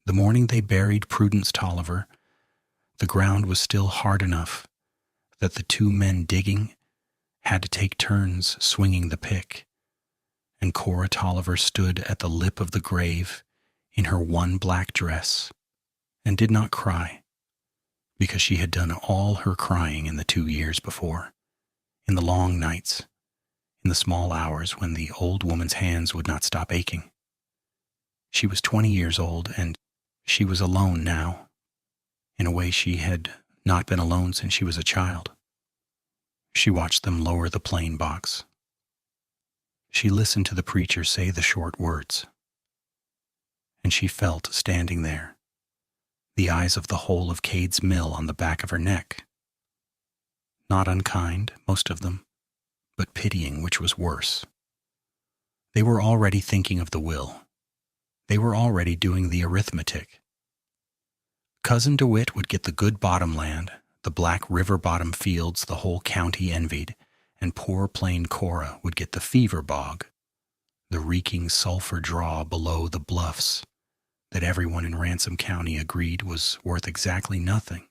The morning they buried Prudence Tolliver, the ground was still hard enough that the two men digging had to take turns swinging the pick, and Cora Tolliver stood at the lip of the grave in her one black dress and did not cry, because she had done all her crying in the 2 years before, in the long nights, in the small hours when the old woman's hands would not stop aching. She was 20 years old, and she was alone now, in a way she had not been alone since she was a child. She watched them lower the plane box. She listened to the preacher say the short words. And she felt, standing there, the eyes of the whole of Cade's mill on the back of her neck. Not unkind, most of them, but pitying, which was worse. They were already thinking of the will. They were already doing the arithmetic. Cousin DeWitt would get the good bottom land, the black river bottom fields the whole county envied, and poor plain Cora would get the fever bog, the reeking sulfur draw below the bluffs that everyone in Ransom County agreed was worth exactly nothing,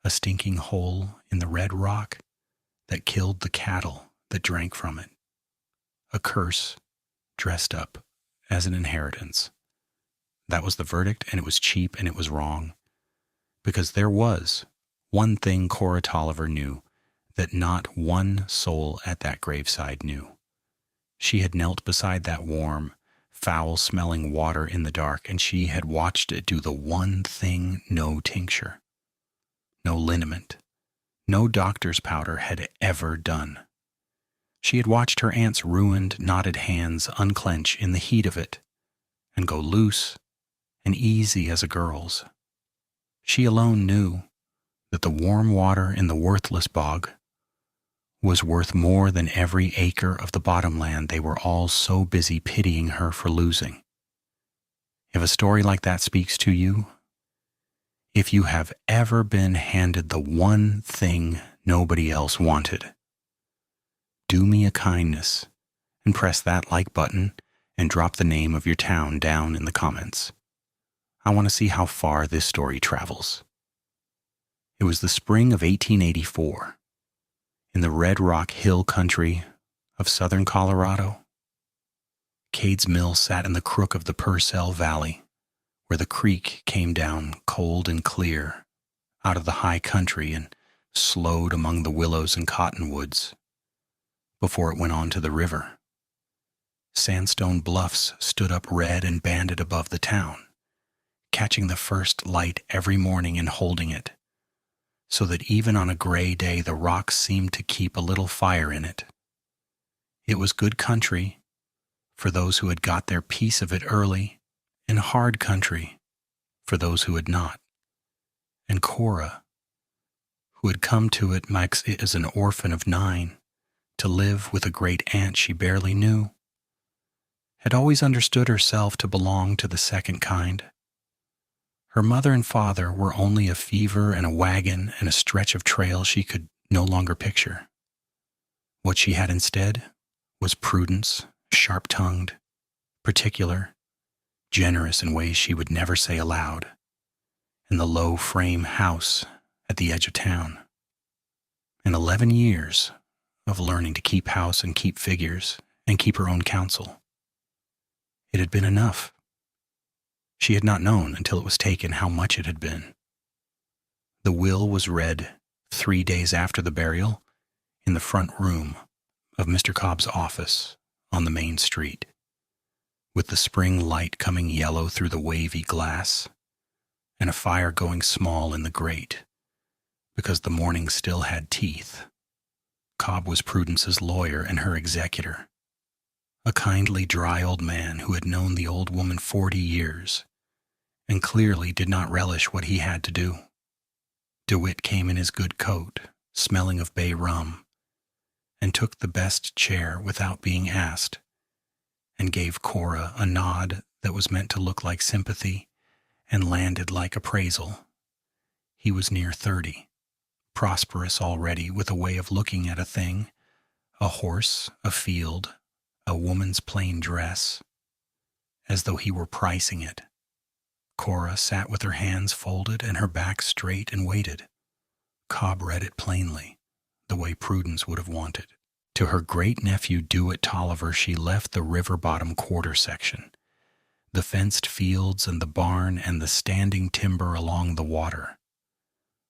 a stinking hole in the red rock that killed the cattle that drank from it, a curse dressed up as an inheritance. That was the verdict, and it was cheap and it was wrong, because there was one thing Cora Tolliver knew that not one soul at that graveside knew. She had knelt beside that warm, foul-smelling water in the dark, and she had watched it do the one thing no tincture, no liniment, no doctor's powder had ever done. She had watched her aunt's ruined, knotted hands unclench in the heat of it and go loose and easy as a girl's. She alone knew that the warm water in the worthless bog was worth more than every acre of the bottomland they were all so busy pitying her for losing. If a story like that speaks to you, if you have ever been handed the one thing nobody else wanted, do me a kindness and press that like button and drop the name of your town down in the comments. I want to see how far this story travels. It was the spring of 1884. In the Red Rock Hill country of southern Colorado. Cade's mill sat in the crook of the Purcell Valley, where the creek came down cold and clear out of the high country and slowed among the willows and cottonwoods before it went on to the river. Sandstone bluffs stood up red and banded above the town, catching the first light every morning and holding it, so that even on a gray day the rocks seemed to keep a little fire in it. It was good country for those who had got their piece of it early, and hard country for those who had not. And Cora, who had come to it as an orphan of 9, to live with a great aunt she barely knew, had always understood herself to belong to the second kind. Her mother and father were only a fever and a wagon and a stretch of trail she could no longer picture. What she had instead was prudence, sharp-tongued, particular, generous in ways she would never say aloud, and the low frame house at the edge of town. And 11 years of learning to keep house and keep figures and keep her own counsel. It had been enough. She had not known until it was taken how much it had been. The will was read 3 days after the burial in the front room of Mr. Cobb's office on the main street, with the spring light coming yellow through the wavy glass and a fire going small in the grate, because the morning still had teeth. Cobb was Prudence's lawyer and her executor, a kindly, dry old man who had known the old woman 40 years and clearly did not relish what he had to do. DeWitt came in his good coat, smelling of bay rum, and took the best chair without being asked, and gave Cora a nod that was meant to look like sympathy and landed like appraisal. He was near 30, prosperous already with a way of looking at a thing, a horse, a field, a woman's plain dress, as though he were pricing it. Cora sat with her hands folded and her back straight and waited. Cobb read it plainly, the way Prudence would have wanted. To her great-nephew Dewitt Tolliver she left the river-bottom quarter section, the fenced fields and the barn and the standing timber along the water.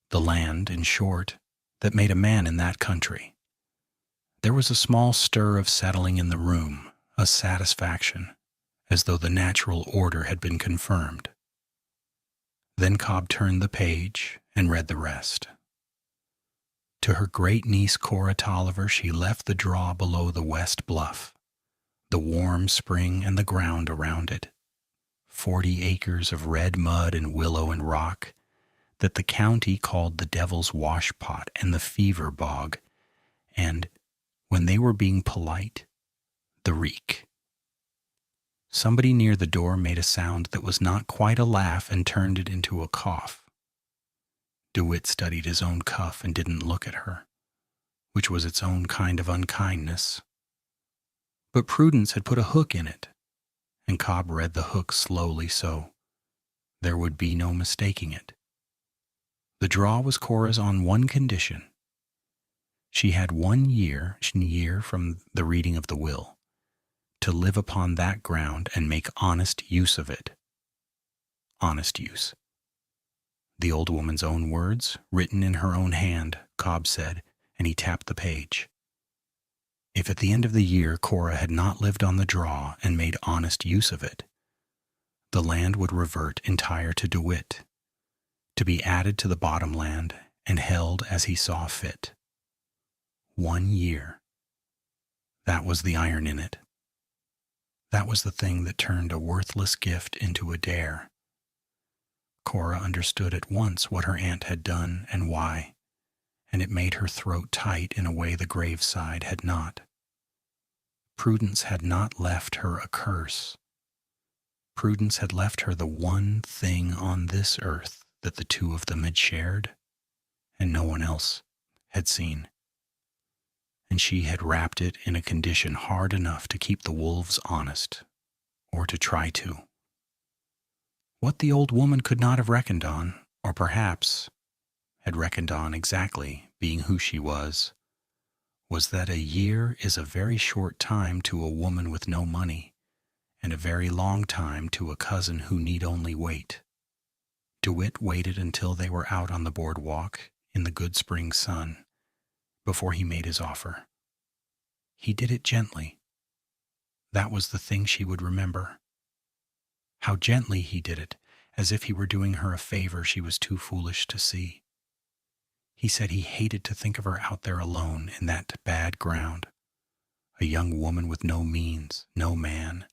The land, in short, that made a man in that country. There was a small stir of settling in the room, a satisfaction, as though the natural order had been confirmed. Then Cobb turned the page and read the rest. To her great-niece Cora Tolliver she left the draw below the west bluff, the warm spring and the ground around it, 40 acres of red mud and willow and rock that the county called the Devil's Washpot and the Fever Bog, and, when they were being polite, the Reek. Somebody near the door made a sound that was not quite a laugh and turned it into a cough. DeWitt studied his own cuff and didn't look at her, which was its own kind of unkindness. But Prudence had put a hook in it, and Cobb read the hook slowly so there would be no mistaking it. The draw was Cora's on one condition. She had 1 year from the reading of the will to live upon that ground and make honest use of it. Honest use. The old woman's own words, written in her own hand, Cobb said, and he tapped the page. If at the end of the year Cora had not lived on the draw and made honest use of it, the land would revert entire to DeWitt, to be added to the bottom land and held as he saw fit. 1 year. That was the iron in it. That was the thing that turned a worthless gift into a dare. Cora understood at once what her aunt had done and why, and it made her throat tight in a way the graveside had not. Prudence had not left her a curse. Prudence had left her the one thing on this earth that the two of them had shared, and no one else had seen. And she had wrapped it in a condition hard enough to keep the wolves honest, or to try to. What the old woman could not have reckoned on, or perhaps had reckoned on exactly, being who she was that a year is a very short time to a woman with no money, and a very long time to a cousin who need only wait. DeWitt waited until they were out on the boardwalk in the good spring sun before he made his offer. He did it gently. That was the thing she would remember. How gently he did it, as if he were doing her a favor she was too foolish to see. He said he hated to think of her out there alone in that bad ground, a young woman with no means, no man,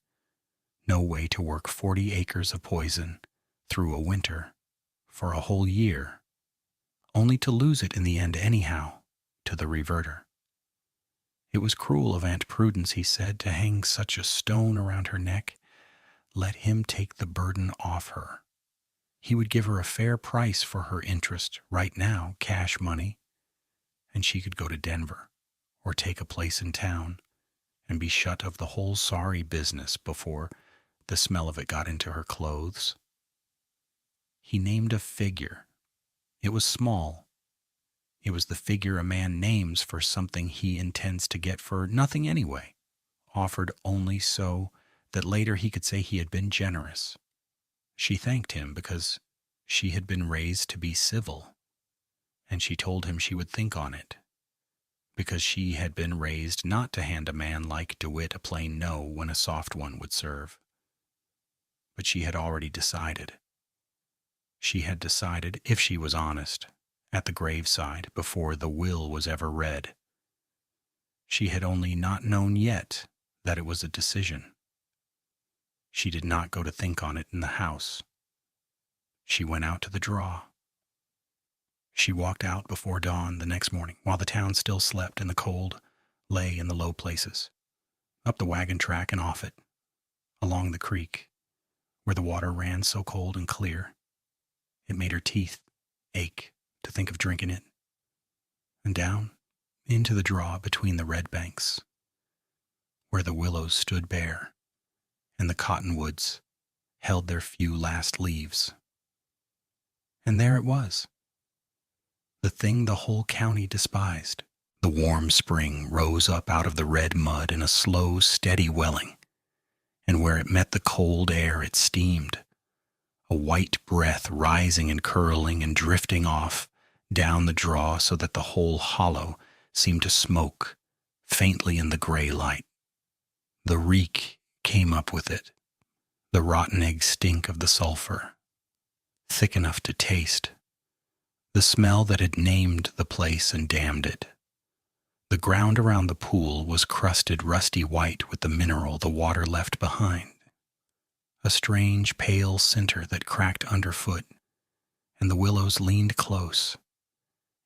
no way to work 40 acres of poison through a winter, for a whole year, only to lose it in the end anyhow, to the reverter. It was cruel of Aunt Prudence, he said, to hang such a stone around her neck. Let him take the burden off her. He would give her a fair price for her interest right now, cash money, and she could go to Denver or take a place in town and be shut of the whole sorry business before the smell of it got into her clothes. He named a figure. It was small. It was the figure a man names for something he intends to get for nothing anyway, offered only so that later he could say he had been generous. She thanked him because she had been raised to be civil, and she told him she would think on it, because she had been raised not to hand a man like DeWitt a plain no when a soft one would serve. But she had already decided. She had decided, if she was honest, at the graveside before the will was ever read. She had only not known yet that it was a decision. She did not go to think on it in the house. She went out to the draw. She walked out before dawn the next morning, while the town still slept and the cold lay in the low places, up the wagon track and off it, along the creek, where the water ran so cold and clear, it made her teeth ache to think of drinking it, and down into the draw between the red banks, where the willows stood bare, and the cottonwoods held their few last leaves. And there it was, the thing the whole county despised. The warm spring rose up out of the red mud in a slow, steady welling, and where it met the cold air it steamed, a white breath rising and curling and drifting off down the draw so that the whole hollow seemed to smoke faintly in the gray light. The reek came up with it, the rotten egg stink of the sulfur, thick enough to taste, the smell that had named the place and damned it. The ground around the pool was crusted rusty white with the mineral the water left behind, a strange pale center that cracked underfoot, and the willows leaned close,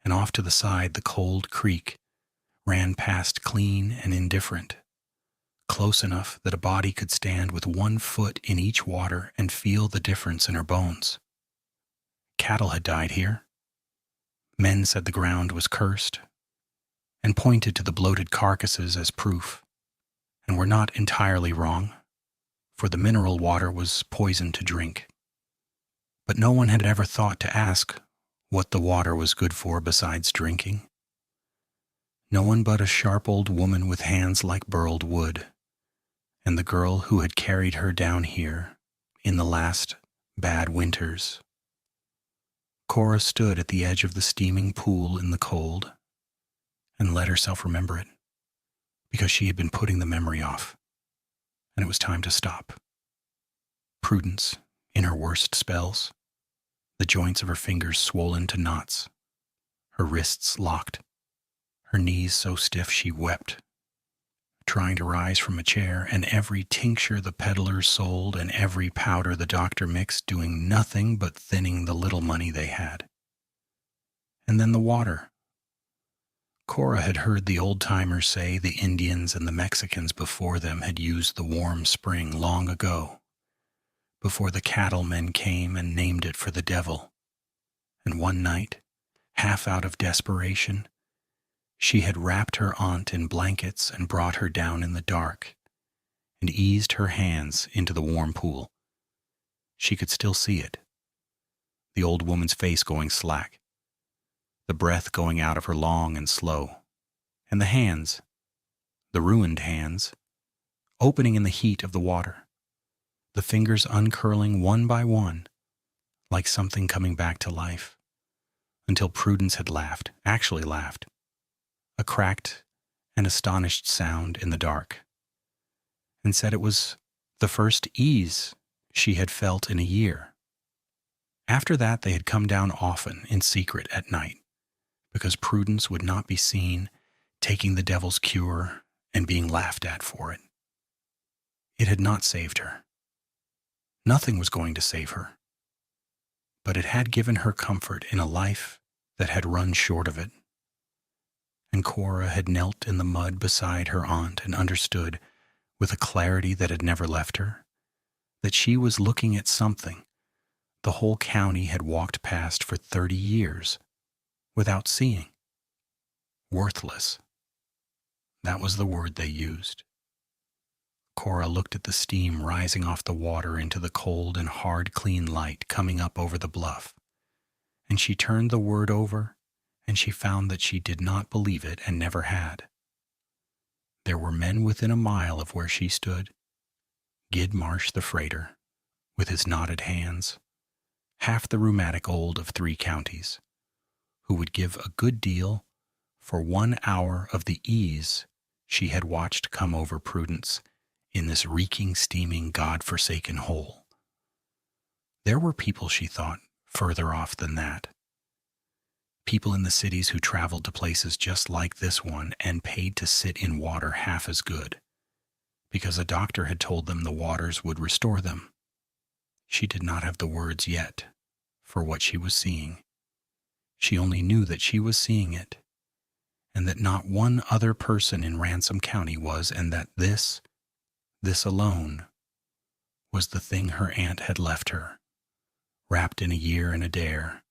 and off to the side the cold creek ran past clean and indifferent, close enough that a body could stand with 1 foot in each water and feel the difference in her bones. Cattle had died here. Men said the ground was cursed, and pointed to the bloated carcasses as proof, and were not entirely wrong, for the mineral water was poison to drink. But no one had ever thought to ask what the water was good for besides drinking. No one but a sharp old woman with hands like burled wood, and the girl who had carried her down here in the last bad winters. Cora stood at the edge of the steaming pool in the cold and let herself remember it, because she had been putting the memory off, and it was time to stop. Prudence, in her worst spells, the joints of her fingers swollen to knots, her wrists locked, her knees so stiff she wept, trying to rise from a chair, and every tincture the peddlers sold and every powder the doctor mixed doing nothing but thinning the little money they had. And then the water. Cora had heard the old-timers say the Indians and the Mexicans before them had used the warm spring long ago, before the cattlemen came and named it for the devil. And one night, half out of desperation, she had wrapped her aunt in blankets and brought her down in the dark and eased her hands into the warm pool. She could still see it, the old woman's face going slack, the breath going out of her long and slow, and the hands, the ruined hands, opening in the heat of the water, the fingers uncurling one by one, like something coming back to life, until Prudence had laughed, actually laughed, a cracked and astonished sound in the dark, and said it was the first ease she had felt in a year. After that they had come down often in secret at night, because Prudence would not be seen taking the devil's cure and being laughed at for it. It had not saved her. Nothing was going to save her. But it had given her comfort in a life that had run short of it. And Cora had knelt in the mud beside her aunt and understood, with a clarity that had never left her, that she was looking at something the whole county had walked past for 30 years without seeing. Worthless. That was the word they used. Cora looked at the steam rising off the water into the cold and hard clean light coming up over the bluff, and she turned the word over, and she found that she did not believe it and never had. There were men within a mile of where she stood. Gid Marsh the freighter, with his knotted hands, half the rheumatic old of 3 counties, who would give a good deal for 1 hour of the ease she had watched come over Prudence in this reeking, steaming, God-forsaken hole. There were people, she thought, further off than that. People in the cities who traveled to places just like this one and paid to sit in water half as good, because a doctor had told them the waters would restore them. She did not have the words yet for what she was seeing. She only knew that she was seeing it, and that not one other person in Ransom County was, and that this alone, was the thing her aunt had left her, wrapped in a year and a dare.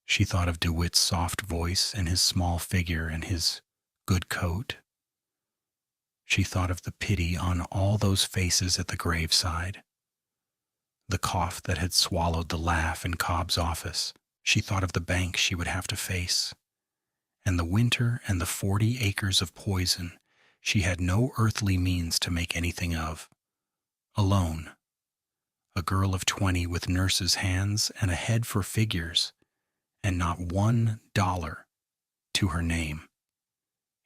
She thought of DeWitt's soft voice and his small figure and his good coat. She thought of the pity on all those faces at the graveside, the cough that had swallowed the laugh in Cobb's office. She thought of the bank she would have to face, and the winter and the 40 acres of poison she had no earthly means to make anything of. Alone, a girl of 20 with nurse's hands and a head for figures, and not $1 to her name.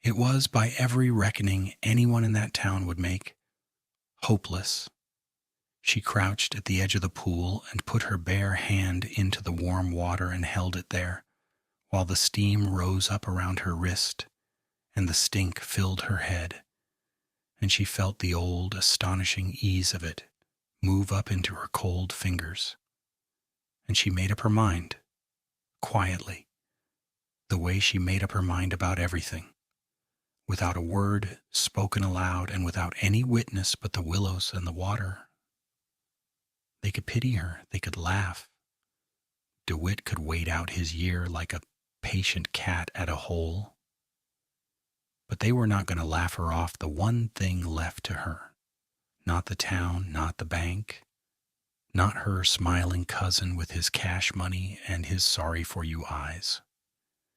It was, by every reckoning anyone in that town would make, hopeless. She crouched at the edge of the pool and put her bare hand into the warm water and held it there, while the steam rose up around her wrist and the stink filled her head, and she felt the old, astonishing ease of it move up into her cold fingers. And she made up her mind, quietly, the way she made up her mind about everything, without a word spoken aloud and without any witness but the willows and the water. They could pity her, they could laugh. DeWitt could wait out his year like a patient cat at a hole. But they were not going to laugh her off the one thing left to her. Not the town, not the bank, not her smiling cousin with his cash money and his sorry-for-you eyes.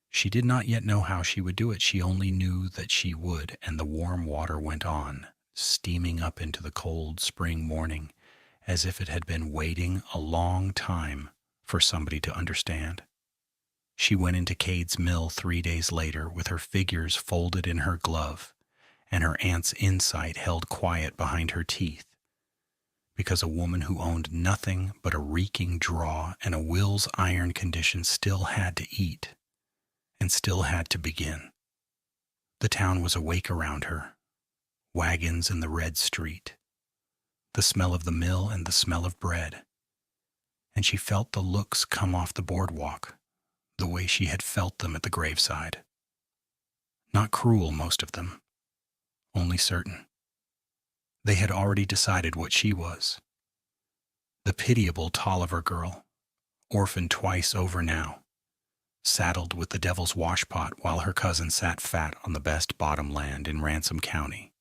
She did not yet know how she would do it. She only knew that she would, and the warm water went on, steaming up into the cold spring morning, as if it had been waiting a long time for somebody to understand. She went into Cade's mill 3 days later with her figures folded in her glove and her aunt's insight held quiet behind her teeth, because a woman who owned nothing but a reeking draw and a Will's iron condition still had to eat and still had to begin. The town was awake around her, wagons in the red street, the smell of the mill and the smell of bread, and she felt the looks come off the boardwalk, the way she had felt them at the graveside. Not cruel, most of them, only certain. They had already decided what she was. The pitiable Tolliver girl, orphaned twice over now, saddled with the devil's washpot while her cousin sat fat on the best bottom land in Ransom County.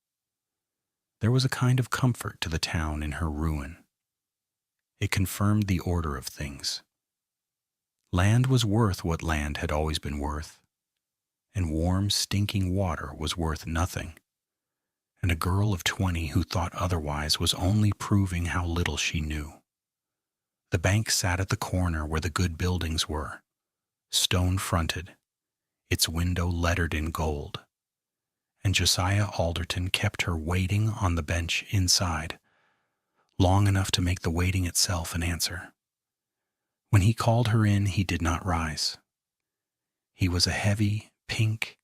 There was a kind of comfort to the town in her ruin. It confirmed the order of things. Land was worth what land had always been worth, and warm, stinking water was worth nothing. And a girl of 20 who thought otherwise was only proving how little she knew. The bank sat at the corner where the good buildings were, stone-fronted, its window lettered in gold, and Josiah Alderton kept her waiting on the bench inside, long enough to make the waiting itself an answer. When he called her in, he did not rise. He was a heavy, pink,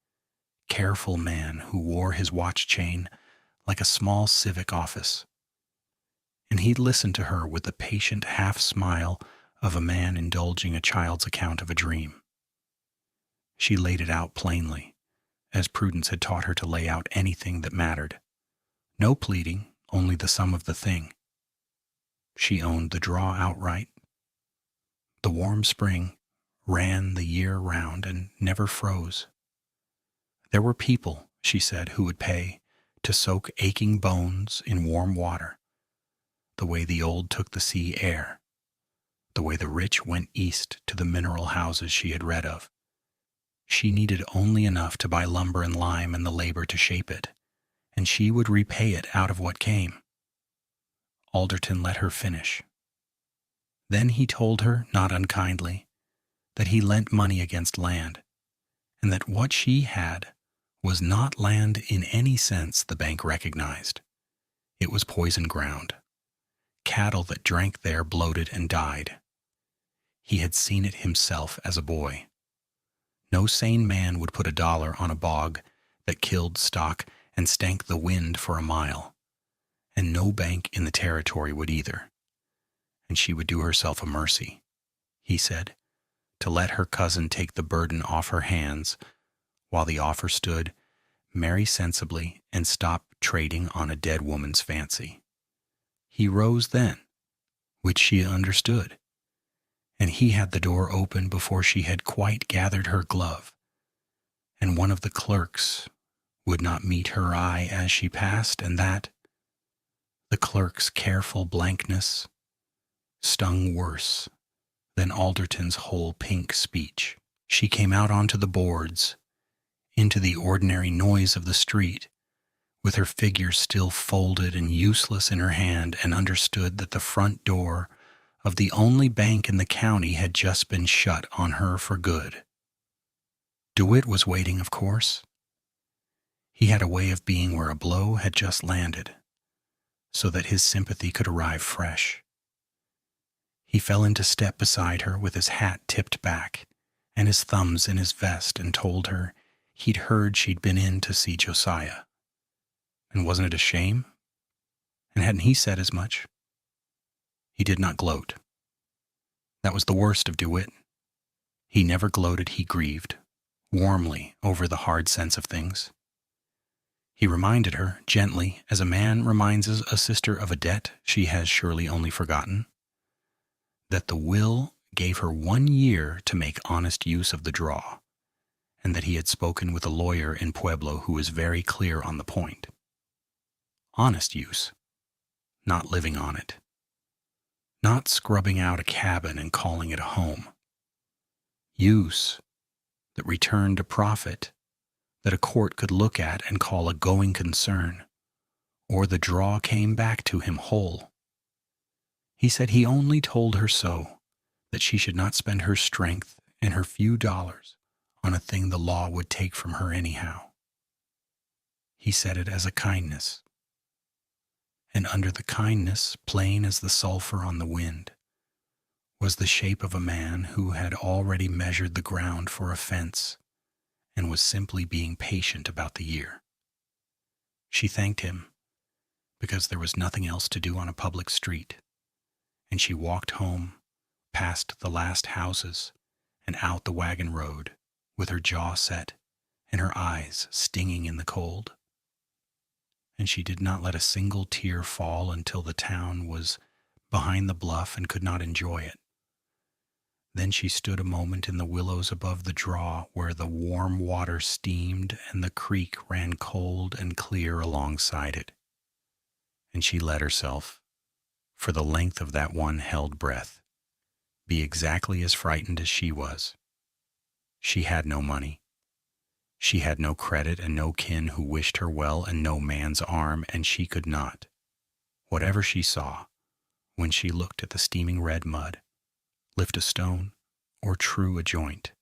careful man who wore his watch chain like a small civic office, and he listened to her with the patient half-smile of a man indulging a child's account of a dream. She laid it out plainly, as Prudence had taught her to lay out anything that mattered. No pleading, only the sum of the thing. She owned the draw outright. The warm spring ran the year round and never froze. There were people, she said, who would pay to soak aching bones in warm water, the way the old took the sea air, the way the rich went east to the mineral houses she had read of. She needed only enough to buy lumber and lime and the labor to shape it, and she would repay it out of what came. Alderton let her finish. Then he told her, not unkindly, that he lent money against land, and that what she had was not land in any sense the bank recognized. It was poison ground. Cattle that drank there bloated and died. He had seen it himself as a boy. No sane man would put $1 on a bog that killed stock and stank the wind for a mile, and no bank in the territory would either. And she would do herself a mercy, he said, to let her cousin take the burden off her hands while the offer stood, marry sensibly and stop trading on a dead woman's fancy. He rose then, which she understood, and he had the door open before she had quite gathered her glove, and one of the clerks would not meet her eye as she passed, and that, the clerk's careful blankness, stung worse than Alderton's whole pink speech. She came out onto the boards, into the ordinary noise of the street, with her figure still folded and useless in her hand, and understood that the front door of the only bank in the county had just been shut on her for good. DeWitt was waiting, of course. He had a way of being where a blow had just landed, so that his sympathy could arrive fresh. He fell into step beside her with his hat tipped back and his thumbs in his vest, and told her he'd heard she'd been in to see Josiah. And wasn't it a shame? And hadn't he said as much? He did not gloat. That was the worst of DeWitt. He never gloated, he grieved, warmly, over the hard sense of things. He reminded her, gently, as a man reminds a sister of a debt she has surely only forgotten, that the will gave her 1 year to make honest use of the draw, and that he had spoken with a lawyer in Pueblo who was very clear on the point. Honest use, not living on it, not scrubbing out a cabin and calling it a home. Use that returned a profit that a court could look at and call a going concern, or the draw came back to him whole. He said he only told her so that she should not spend her strength and her few dollars on a thing the law would take from her anyhow. He said it as a kindness. And under the kindness, plain as the sulfur on the wind, was the shape of a man who had already measured the ground for a fence and was simply being patient about the year. She thanked him because there was nothing else to do on a public street, and she walked home, past the last houses, and out the wagon road, with her jaw set and her eyes stinging in the cold. And she did not let a single tear fall until the town was behind the bluff and could not enjoy it. Then she stood a moment in the willows above the draw, where the warm water steamed and the creek ran cold and clear alongside it. And she let herself, for the length of that one held breath, be exactly as frightened as she was. She had no money. She had no credit and no kin who wished her well and no man's arm, and she could not, whatever she saw, when she looked at the steaming red mud, lift a stone or true a joint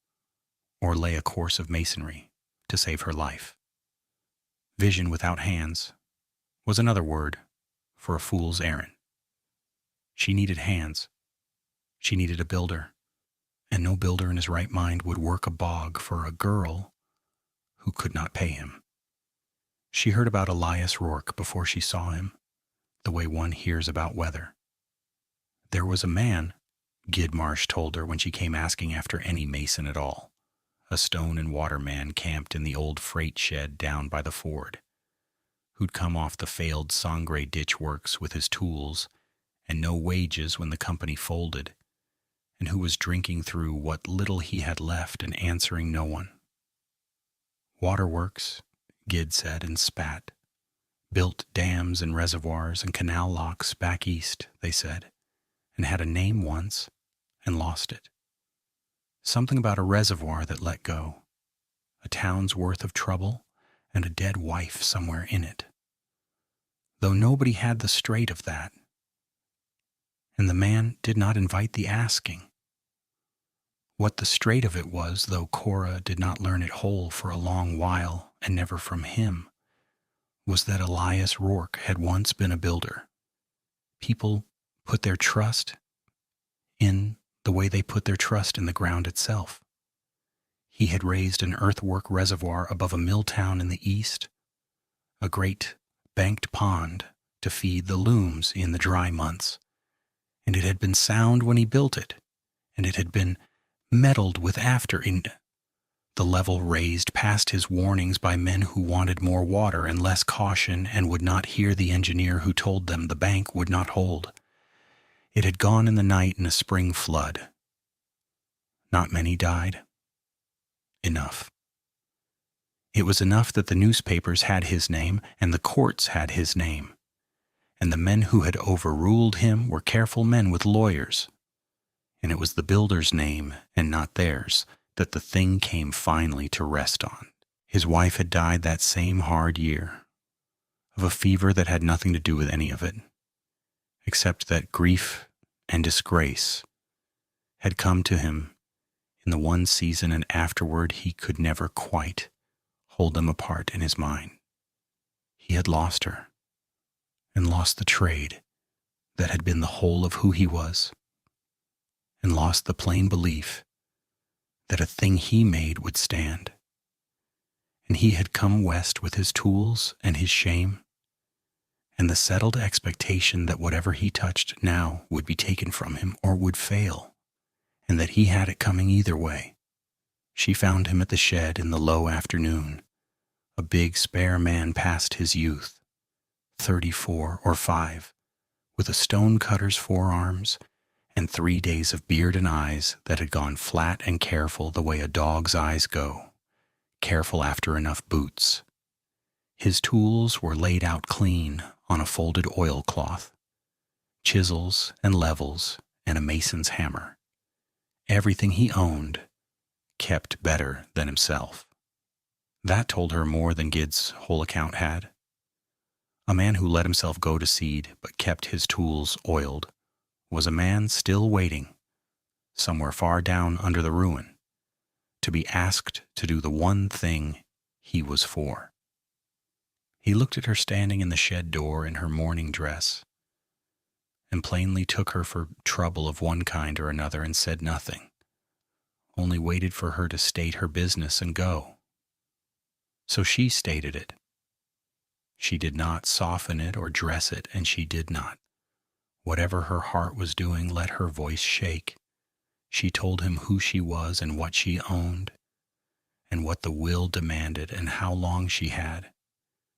or lay a course of masonry to save her life. Vision without hands was another word for a fool's errand. She needed hands. She needed a builder, and no builder in his right mind would work a bog for a girl who could not pay him. She heard about Elias Rourke before she saw him, the way one hears about weather. There was a man, Gid Marsh told her when she came asking after any mason at all, a stone and water man camped in the old freight shed down by the ford, who'd come off the failed Sangre ditch works with his tools and no wages when the company folded, and who was drinking through what little he had left and answering no one. Waterworks, Gid said and spat. Built dams and reservoirs and canal locks back east, they said, and had a name once and lost it. Something about a reservoir that let go, a town's worth of trouble, and a dead wife somewhere in it. Though nobody had the straight of that, and the man did not invite the asking. What the straight of it was, though Cora did not learn it whole for a long while, and never from him, was that Elias Rourke had once been a builder. People put their trust in the way they put their trust in the ground itself. He had raised an earthwork reservoir above a mill town in the east, a great banked pond to feed the looms in the dry months, and it had been sound when he built it, and it had been meddled with after, in the level raised past his warnings by men who wanted more water and less caution and would not hear the engineer who told them the bank would not hold. It had gone in the night in a spring flood. Not many died. Enough. It was enough that the newspapers had his name and the courts had his name, and the men who had overruled him were careful men with lawyers. And it was the builder's name, and not theirs, that the thing came finally to rest on. His wife had died that same hard year, of a fever that had nothing to do with any of it, except that grief and disgrace had come to him in the one season, and afterward he could never quite hold them apart in his mind. He had lost her, and lost the trade that had been the whole of who he was, and lost the plain belief that a thing he made would stand. And he had come west with his tools and his shame, and the settled expectation that whatever he touched now would be taken from him or would fail, and that he had it coming either way. She found him at the shed in the low afternoon, a big spare man past his youth, 34 or 5, with a stone-cutter's forearms and 3 days of beard and eyes that had gone flat and careful the way a dog's eyes go, careful after enough boots. His tools were laid out clean on a folded oilcloth, chisels and levels and a mason's hammer. Everything he owned kept better than himself. That told her more than Gid's whole account had. A man who let himself go to seed but kept his tools oiled was a man still waiting, somewhere far down under the ruin, to be asked to do the one thing he was for. He looked at her standing in the shed door in her morning dress, and plainly took her for trouble of one kind or another, and said nothing, only waited for her to state her business and go. So she stated it. She did not soften it or dress it, and she did not. Whatever her heart was doing, let her voice shake. She told him who she was and what she owned, and what the will demanded and how long she had.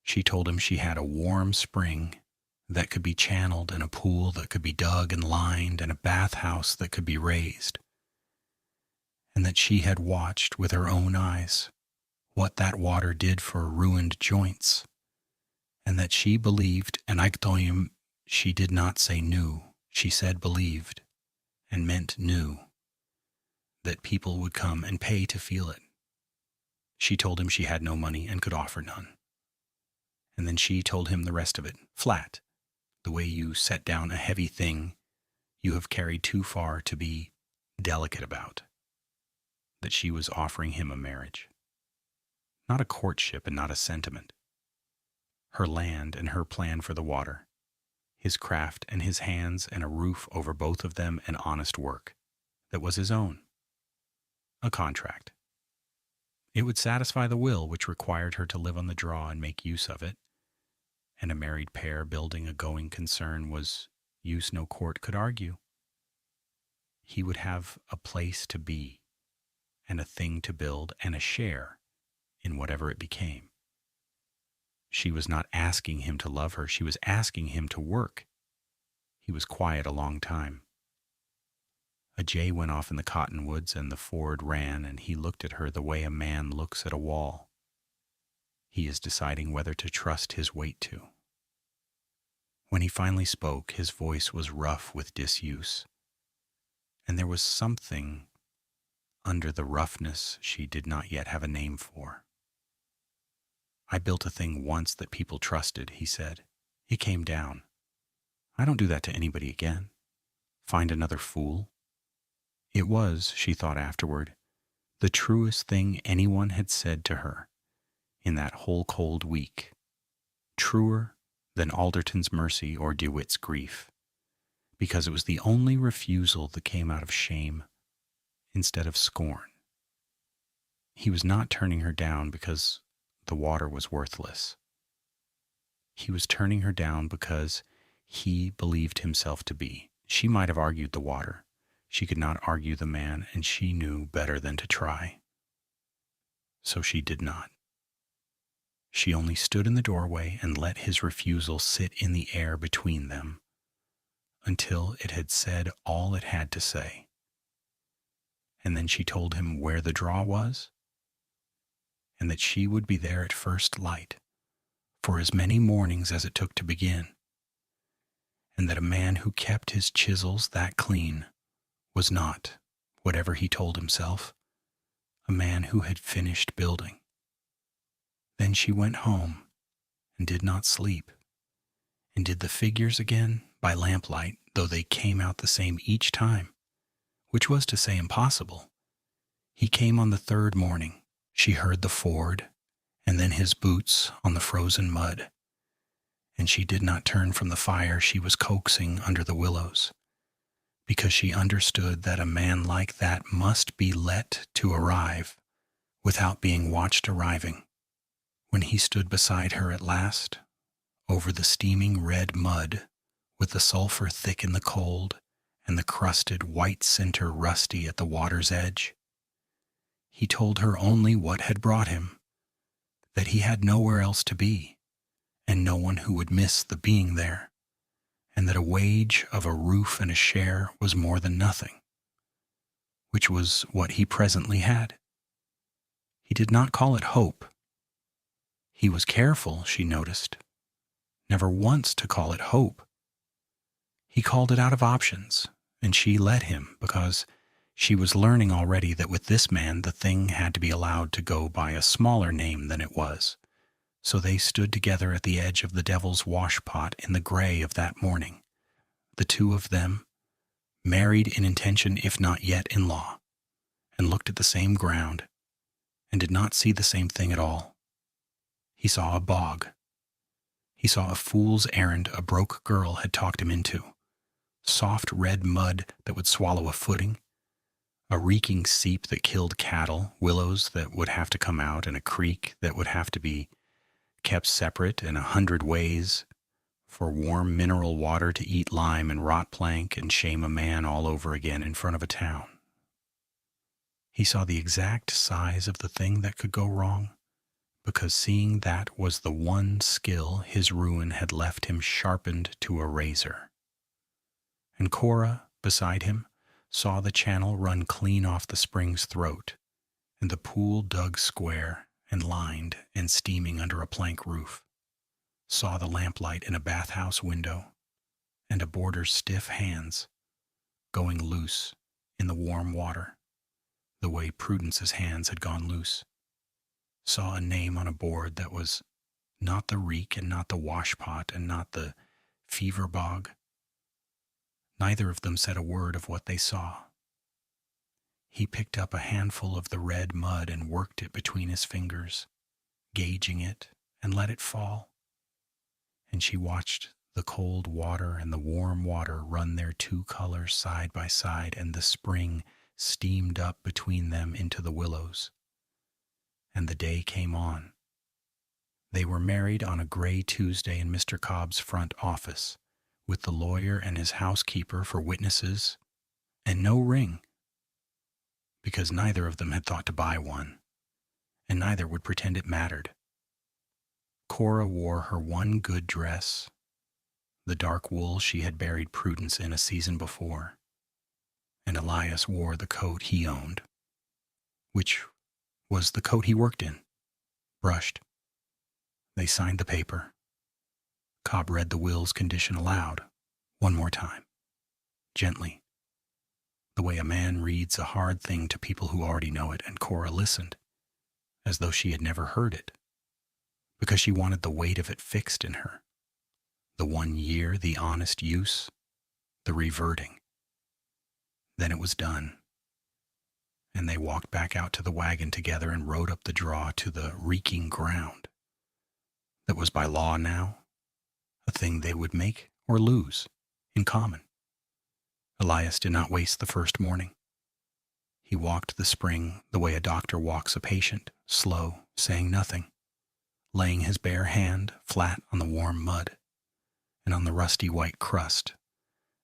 She told him she had a warm spring that could be channeled, and a pool that could be dug and lined, and a bathhouse that could be raised, and that she had watched with her own eyes what that water did for ruined joints, and that she believed, and Aiktoim, she did not say knew, she said believed, and meant knew, that people would come and pay to feel it. She told him she had no money and could offer none. And then she told him the rest of it, flat, the way you set down a heavy thing you have carried too far to be delicate about, that she was offering him a marriage. Not a courtship and not a sentiment. Her land and her plan for the water, his craft and his hands and a roof over both of them and honest work that was his own. A contract. It would satisfy the will which required her to live on the draw and make use of it, and a married pair building a going concern was use no court could argue. He would have a place to be, and a thing to build, and a share in whatever it became. She was not asking him to love her, she was asking him to work. He was quiet a long time. A jay went off in the cottonwoods, and the Ford ran, and he looked at her the way a man looks at a wall. He is deciding whether to trust his weight to. When he finally spoke, his voice was rough with disuse, and there was something under the roughness she did not yet have a name for. I built a thing once that people trusted, he said. It came down. I don't do that to anybody again. Find another fool. It was, she thought afterward, the truest thing anyone had said to her in that whole cold week, truer than Alderton's mercy or DeWitt's grief, because it was the only refusal that came out of shame instead of scorn. He was not turning her down because the water was worthless. He was turning her down because he believed himself to be. She might have argued the water. She could not argue the man, and she knew better than to try. So she did not. She only stood in the doorway and let his refusal sit in the air between them until it had said all it had to say. And then she told him where the draw was, and that she would be there at first light for as many mornings as it took to begin, and that a man who kept his chisels that clean was not, whatever he told himself, a man who had finished building. Then she went home and did not sleep, and did the figures again by lamplight, though they came out the same each time, which was to say impossible. He came on the third morning. She heard the ford, and then his boots on the frozen mud, and she did not turn from the fire she was coaxing under the willows, because she understood that a man like that must be let to arrive without being watched arriving. When he stood beside her at last, over the steaming red mud, with the sulphur thick in the cold and the crusted white center rusty at the water's edge, he told her only what had brought him, that he had nowhere else to be, and no one who would miss the being there, and that a wage of a roof and a share was more than nothing, which was what he presently had. He did not call it hope. He was careful, she noticed, never once to call it hope. He called it out of options, and she let him, because she was learning already that with this man the thing had to be allowed to go by a smaller name than it was. So they stood together at the edge of the devil's washpot in the gray of that morning, the two of them, married in intention if not yet in law, and looked at the same ground, and did not see the same thing at all. He saw a bog. He saw a fool's errand a broke girl had talked him into, soft red mud that would swallow a footing, a reeking seep that killed cattle, willows that would have to come out, and a creek that would have to be kept separate in 100 ways, for warm mineral water to eat lime and rot plank and shame a man all over again in front of a town. He saw the exact size of the thing that could go wrong, because seeing that was the one skill his ruin had left him sharpened to a razor. And Cora, beside him, saw the channel run clean off the spring's throat, and the pool dug square and lined and steaming under a plank roof, saw the lamplight in a bathhouse window, and a boarder's stiff hands going loose in the warm water, the way Prudence's hands had gone loose, saw a name on a board that was not the reek and not the washpot and not the fever bog. Neither of them said a word of what they saw. He picked up a handful of the red mud and worked it between his fingers, gauging it, and let it fall. And she watched the cold water and the warm water run their two colors side by side, and the spring steamed up between them into the willows. And the day came on. They were married on a gray Tuesday in Mr. Cobb's front office, with the lawyer and his housekeeper for witnesses, and no ring, because neither of them had thought to buy one, and neither would pretend it mattered. Cora wore her one good dress, the dark wool she had buried Prudence in a season before, and Elias wore the coat he owned, which was the coat he worked in, brushed. They signed the paper. Cobb read the will's condition aloud, one more time, gently, the way a man reads a hard thing to people who already know it, and Cora listened, as though she had never heard it, because she wanted the weight of it fixed in her. The 1 year, the honest use, the reverting. Then it was done, and they walked back out to the wagon together and rode up the draw to the reeking ground that was by law now a thing they would make or lose in common. Elias did not waste the first morning. He walked the spring the way a doctor walks a patient, slow, saying nothing, laying his bare hand flat on the warm mud, and on the rusty white crust,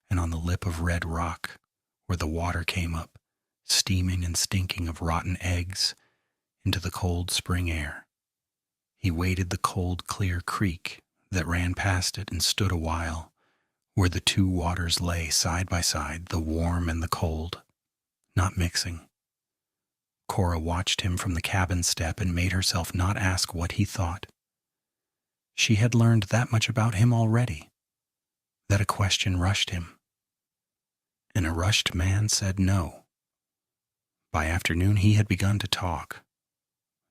and on the lip of red rock where the water came up, steaming and stinking of rotten eggs, into the cold spring air. He waded the cold, clear creek that ran past it and stood a while, where the two waters lay side by side, the warm and the cold, not mixing. Cora watched him from the cabin step and made herself not ask what he thought. She had learned that much about him already, that a question rushed him, and a rushed man said no. By afternoon he had begun to talk,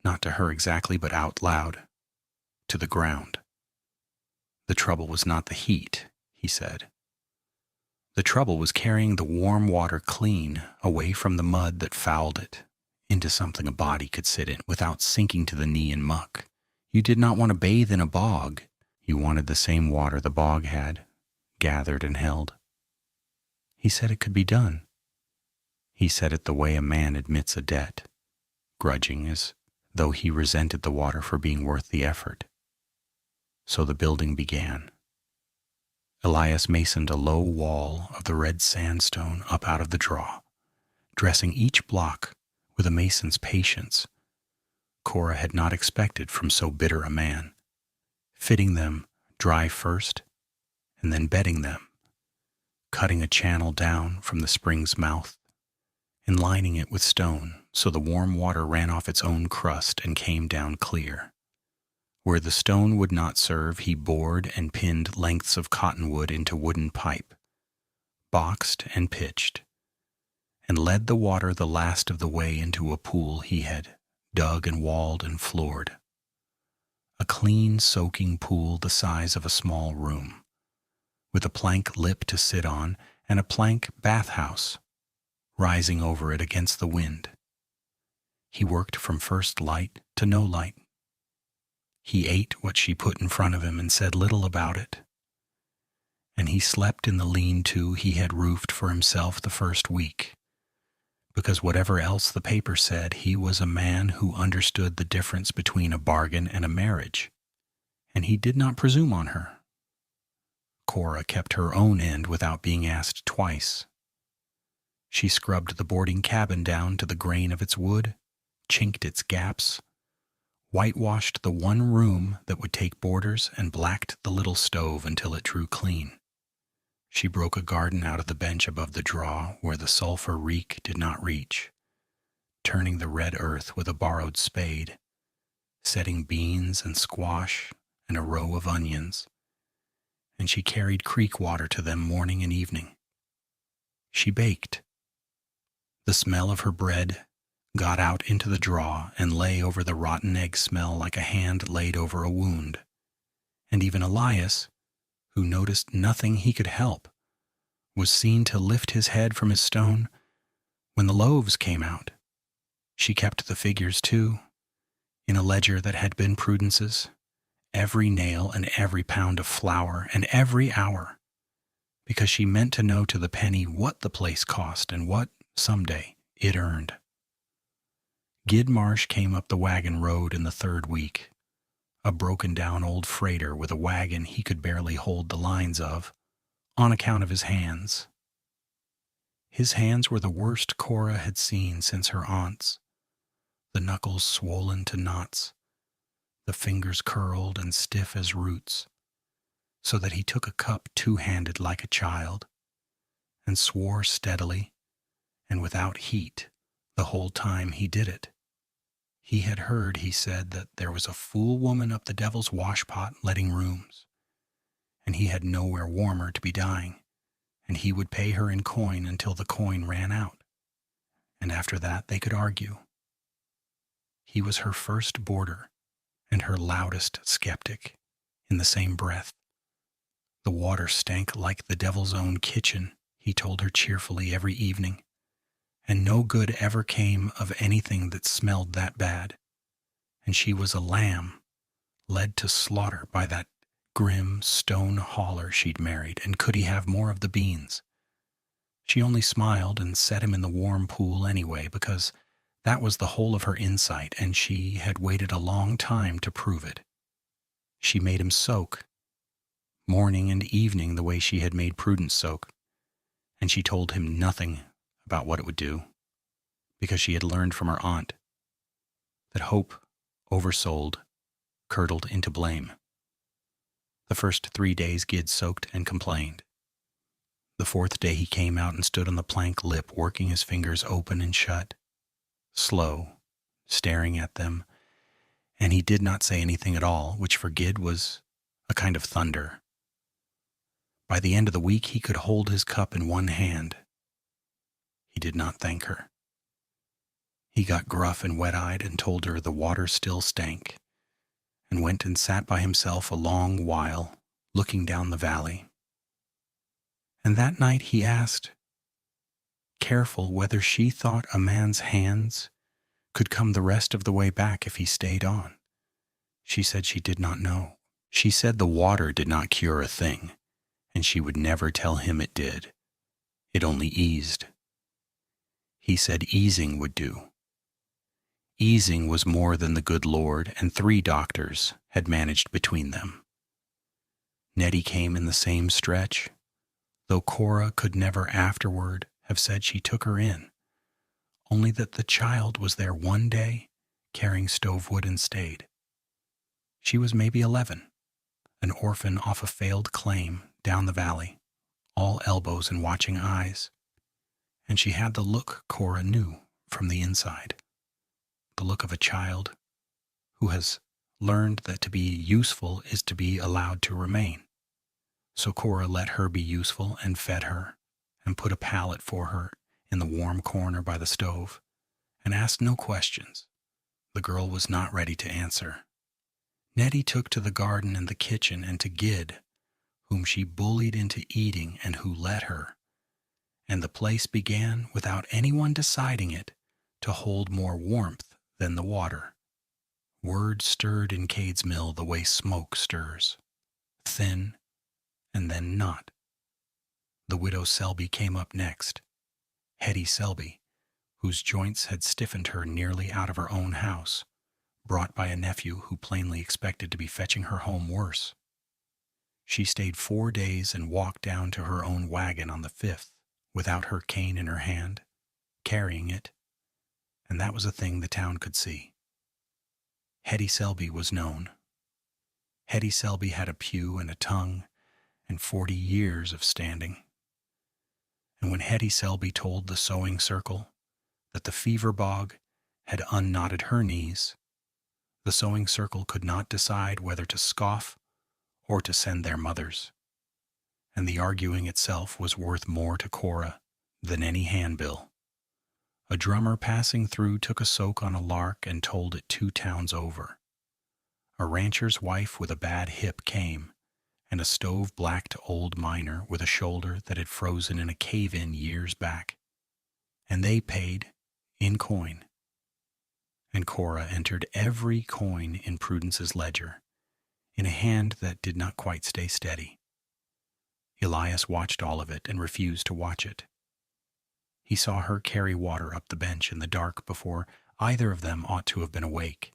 not to her exactly, but out loud, to the ground. The trouble was not the heat, he said. The trouble was carrying the warm water clean away from the mud that fouled it, into something a body could sit in without sinking to the knee in muck. You did not want to bathe in a bog. You wanted the same water the bog had, gathered and held. He said it could be done. He said it the way a man admits a debt, grudging as though he resented the water for being worth the effort. So the building began. Elias masoned a low wall of the red sandstone up out of the draw, dressing each block with a mason's patience Cora had not expected from so bitter a man, fitting them dry first and then bedding them, cutting a channel down from the spring's mouth and lining it with stone so the warm water ran off its own crust and came down clear. Where the stone would not serve, he bored and pinned lengths of cottonwood into wooden pipe, boxed and pitched, and led the water the last of the way into a pool he had dug and walled and floored. A clean, soaking pool the size of a small room, with a plank lip to sit on and a plank bathhouse rising over it against the wind. He worked from first light to no light. He ate what she put in front of him and said little about it. And he slept in the lean-to he had roofed for himself the first week, because whatever else the paper said, he was a man who understood the difference between a bargain and a marriage, and he did not presume on her. Cora kept her own end without being asked twice. She scrubbed the boarding cabin down to the grain of its wood, chinked its gaps, whitewashed the one room that would take boarders, and blacked the little stove until it drew clean. She broke a garden out of the bench above the draw where the sulfur reek did not reach, turning the red earth with a borrowed spade, setting beans and squash and a row of onions, and she carried creek water to them morning and evening. She baked. The smell of her bread got out into the draw and lay over the rotten egg smell like a hand laid over a wound. And even Elias, who noticed nothing he could help, was seen to lift his head from his stone when the loaves came out. She kept the figures, too, in a ledger that had been Prudence's, every nail and every pound of flour and every hour, because she meant to know to the penny what the place cost and what, someday, it earned. Gid Marsh came up the wagon road in the third week, a broken-down old freighter with a wagon he could barely hold the lines of, on account of his hands. His hands were the worst Cora had seen since her aunt's, the knuckles swollen to knots, the fingers curled and stiff as roots, so that he took a cup two-handed like a child, and swore steadily and without heat the whole time he did it. He had heard, he said, that there was a fool woman up the devil's washpot letting rooms, and he had nowhere warmer to be dying, and he would pay her in coin until the coin ran out, and after that they could argue. He was her first boarder and her loudest skeptic in the same breath. The water stank like the devil's own kitchen, he told her cheerfully every evening, and no good ever came of anything that smelled that bad, and she was a lamb led to slaughter by that grim stone hauler she'd married, and could he have more of the beans? She only smiled and set him in the warm pool anyway, because that was the whole of her insight, and she had waited a long time to prove it. She made him soak, morning and evening, the way she had made Prudence soak, and she told him nothing about what it would do, because she had learned from her aunt that hope, oversold, curdled into blame. The first 3 days Gid soaked and complained. The fourth day he came out and stood on the plank lip, working his fingers open and shut, slow, staring at them, and he did not say anything at all, which for Gid was a kind of thunder. By the end of the week, he could hold his cup in one hand. He did not thank her. He got gruff and wet-eyed and told her the water still stank, and went and sat by himself a long while, looking down the valley. And that night he asked, careful, whether she thought a man's hands could come the rest of the way back if he stayed on. She said she did not know. She said the water did not cure a thing, and she would never tell him it did. It only eased. He said easing would do. Easing was more than the good Lord and 3 doctors had managed between them. Nettie came in the same stretch, though Cora could never afterward have said she took her in, only that the child was there one day carrying stove wood and stayed. She was maybe 11, an orphan off a failed claim down the valley, all elbows and watching eyes, and she had the look Cora knew from the inside, the look of a child who has learned that to be useful is to be allowed to remain. So Cora let her be useful and fed her and put a pallet for her in the warm corner by the stove and asked no questions. The girl was not ready to answer. Nettie took to the garden and the kitchen and to Gid, whom she bullied into eating and who let her, and the place began, without anyone deciding it, to hold more warmth than the water. Word stirred in Cade's mill the way smoke stirs, thin and then not. The widow Selby came up next, Hetty Selby, whose joints had stiffened her nearly out of her own house, brought by a nephew who plainly expected to be fetching her home worse. She stayed 4 days and walked down to her own wagon on the 5th, without her cane in her hand, carrying it, and that was a thing the town could see. Hetty Selby was known. Hetty Selby had a pew and a tongue and 40 years of standing. And when Hetty Selby told the sewing circle that the fever bog had unknotted her knees, the sewing circle could not decide whether to scoff or to send their mothers, and the arguing itself was worth more to Cora than any handbill. A drummer passing through took a soak on a lark and told it 2 towns over. A rancher's wife with a bad hip came, and a stove-blacked old miner with a shoulder that had frozen in a cave-in years back, and they paid in coin. And Cora entered every coin in Prudence's ledger, in a hand that did not quite stay steady. Elias watched all of it and refused to watch it. He saw her carry water up the bench in the dark before either of them ought to have been awake,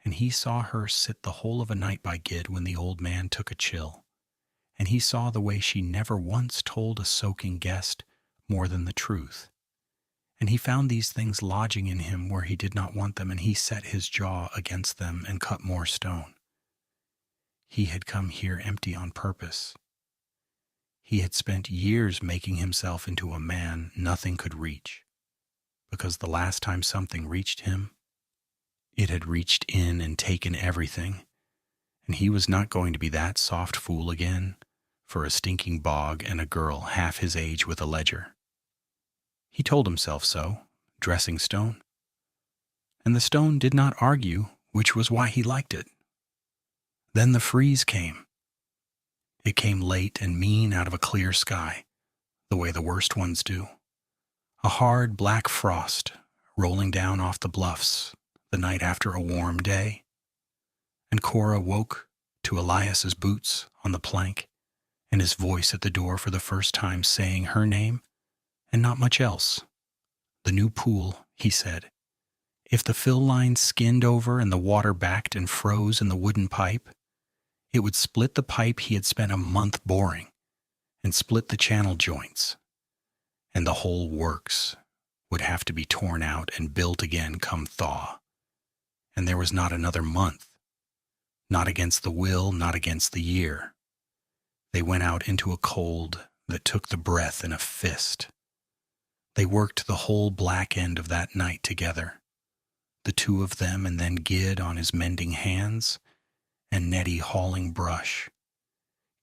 and he saw her sit the whole of a night by Gid when the old man took a chill, and he saw the way she never once told a soaking guest more than the truth. And he found these things lodging in him where he did not want them, and he set his jaw against them and cut more stone. He had come here empty on purpose. He had spent years making himself into a man nothing could reach, because the last time something reached him, it had reached in and taken everything, and he was not going to be that soft fool again for a stinking bog and a girl half his age with a ledger. He told himself so, dressing stone. And the stone did not argue, which was why he liked it. Then the freeze came. It came late and mean out of a clear sky, the way the worst ones do. A hard black frost rolling down off the bluffs the night after a warm day. And Cora woke to Elias's boots on the plank and his voice at the door for the first time saying her name and not much else. The new pool, he said. If the fill line skinned over and the water backed and froze in the wooden pipe, it would split the pipe he had spent a month boring and split the channel joints, and the whole works would have to be torn out and built again come thaw. And there was not another month, not against the will, not against the year. They went out into a cold that took the breath in a fist. They worked the whole black end of that night together, the 2 of them, and then Gid on his mending hands, and Nettie hauling brush.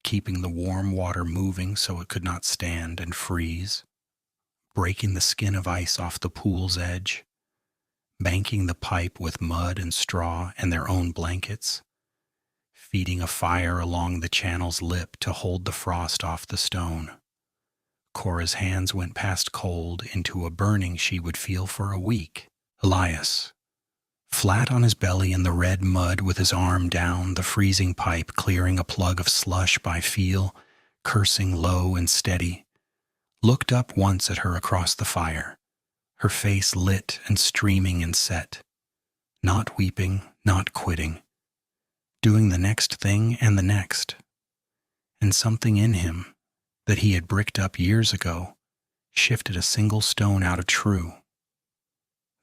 keeping the warm water moving so it could not stand and freeze, breaking the skin of ice off the pool's edge, banking the pipe with mud and straw and their own blankets, feeding a fire along the channel's lip to hold the frost off the stone. Cora's hands went past cold into a burning she would feel for a week. Elias, flat on his belly in the red mud with his arm down the freezing pipe, clearing a plug of slush by feel, cursing low and steady, looked up once at her across the fire, her face lit and streaming and set, not weeping, not quitting, doing the next thing and the next. And something in him that he had bricked up years ago shifted a single stone out of true.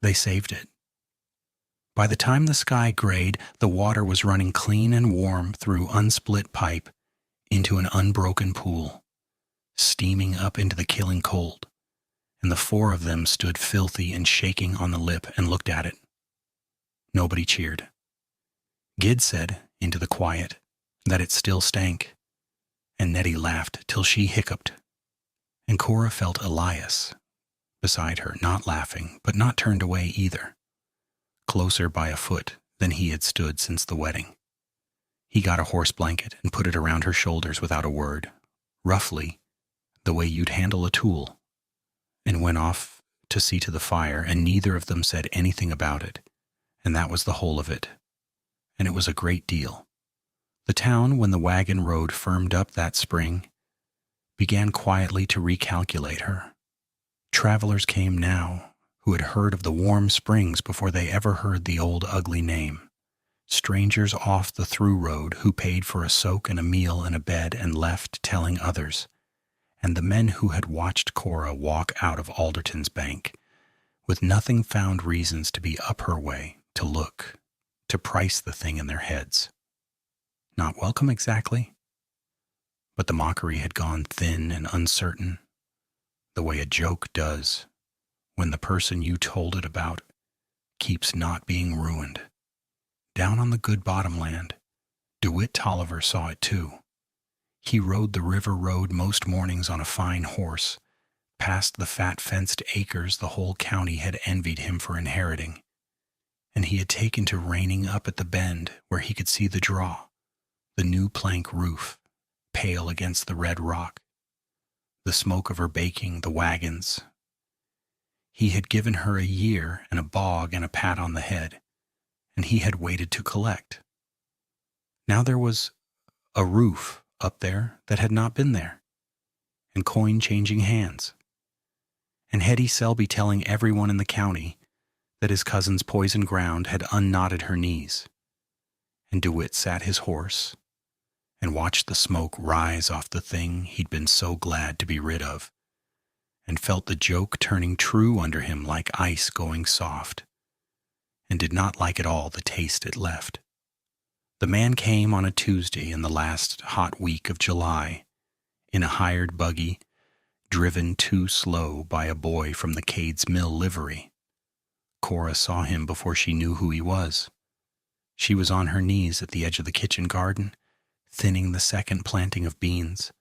They saved it. By the time the sky grayed, the water was running clean and warm through unsplit pipe into an unbroken pool, steaming up into the killing cold, and the four of them stood filthy and shaking on the lip and looked at it. Nobody cheered. Gid said, into the quiet, that it still stank, and Nettie laughed till she hiccuped, and Cora felt Elias beside her, not laughing, but not turned away either, closer by a foot than he had stood since the wedding. He got a horse blanket and put it around her shoulders without a word, roughly, the way you'd handle a tool, and went off to see to the fire, and neither of them said anything about it, and that was the whole of it. And it was a great deal. The town, when the wagon road firmed up that spring, began quietly to recalculate her. Travelers came now who had heard of the warm springs before they ever heard the old ugly name. Strangers off the through road who paid for a soak and a meal and a bed and left telling others. And the men who had watched Cora walk out of Alderton's bank, with nothing found reasons to be up her way, to look, to price the thing in their heads. Not welcome exactly, but the mockery had gone thin and uncertain, the way a joke does when the person you told it about keeps not being ruined. Down on the good bottomland, DeWitt Tolliver saw it too. He rode the river road most mornings on a fine horse, past the fat fenced acres the whole county had envied him for inheriting, and he had taken to reining up at the bend where he could see the draw, the new plank roof, pale against the red rock, the smoke of her baking, the wagons. He had given her a year and a bog and a pat on the head, and he had waited to collect. Now there was a roof up there that had not been there, and coin changing hands, and Hetty Selby telling everyone in the county that his cousin's poison ground had unknotted her knees, and DeWitt sat his horse and watched the smoke rise off the thing he'd been so glad to be rid of, and felt the joke turning true under him like ice going soft, and did not like at all the taste it left. The man came on a Tuesday in the last hot week of July, in a hired buggy, driven too slow by a boy from the Cades Mill livery. Cora saw him before she knew who he was. She was on her knees at the edge of the kitchen garden, thinning the second planting of beans,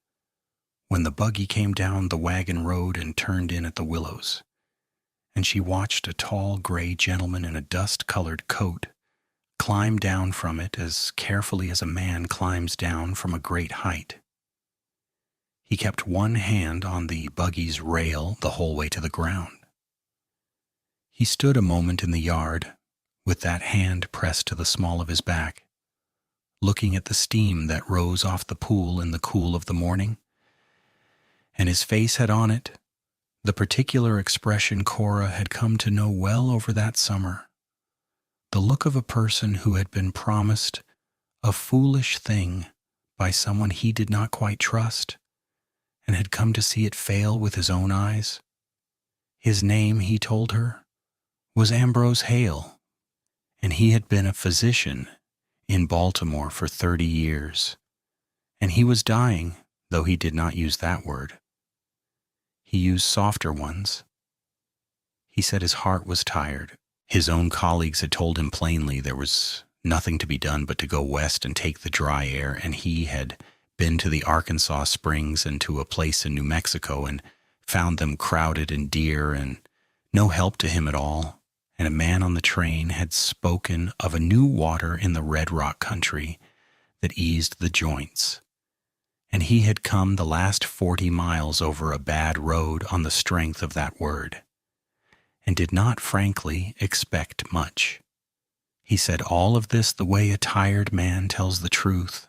when the buggy came down the wagon road and turned in at the willows, and she watched a tall gray gentleman in a dust-colored coat climb down from it as carefully as a man climbs down from a great height. He kept one hand on the buggy's rail the whole way to the ground. He stood a moment in the yard, with that hand pressed to the small of his back, looking at the steam that rose off the pool in the cool of the morning, and his face had on it the particular expression Cora had come to know well over that summer, the look of a person who had been promised a foolish thing by someone he did not quite trust, and had come to see it fail with his own eyes. His name, he told her, was Ambrose Hale, and he had been a physician in Baltimore for 30 years, and he was dying, though he did not use that word. He used softer ones. He said his heart was tired. His own colleagues had told him plainly there was nothing to be done but to go west and take the dry air, and he had been to the Arkansas Springs and to a place in New Mexico and found them crowded and dear and no help to him at all. And a man on the train had spoken of a new water in the Red Rock country that eased the joints. And he had come the last 40 miles over a bad road on the strength of that word, and did not frankly expect much. He said all of this the way a tired man tells the truth,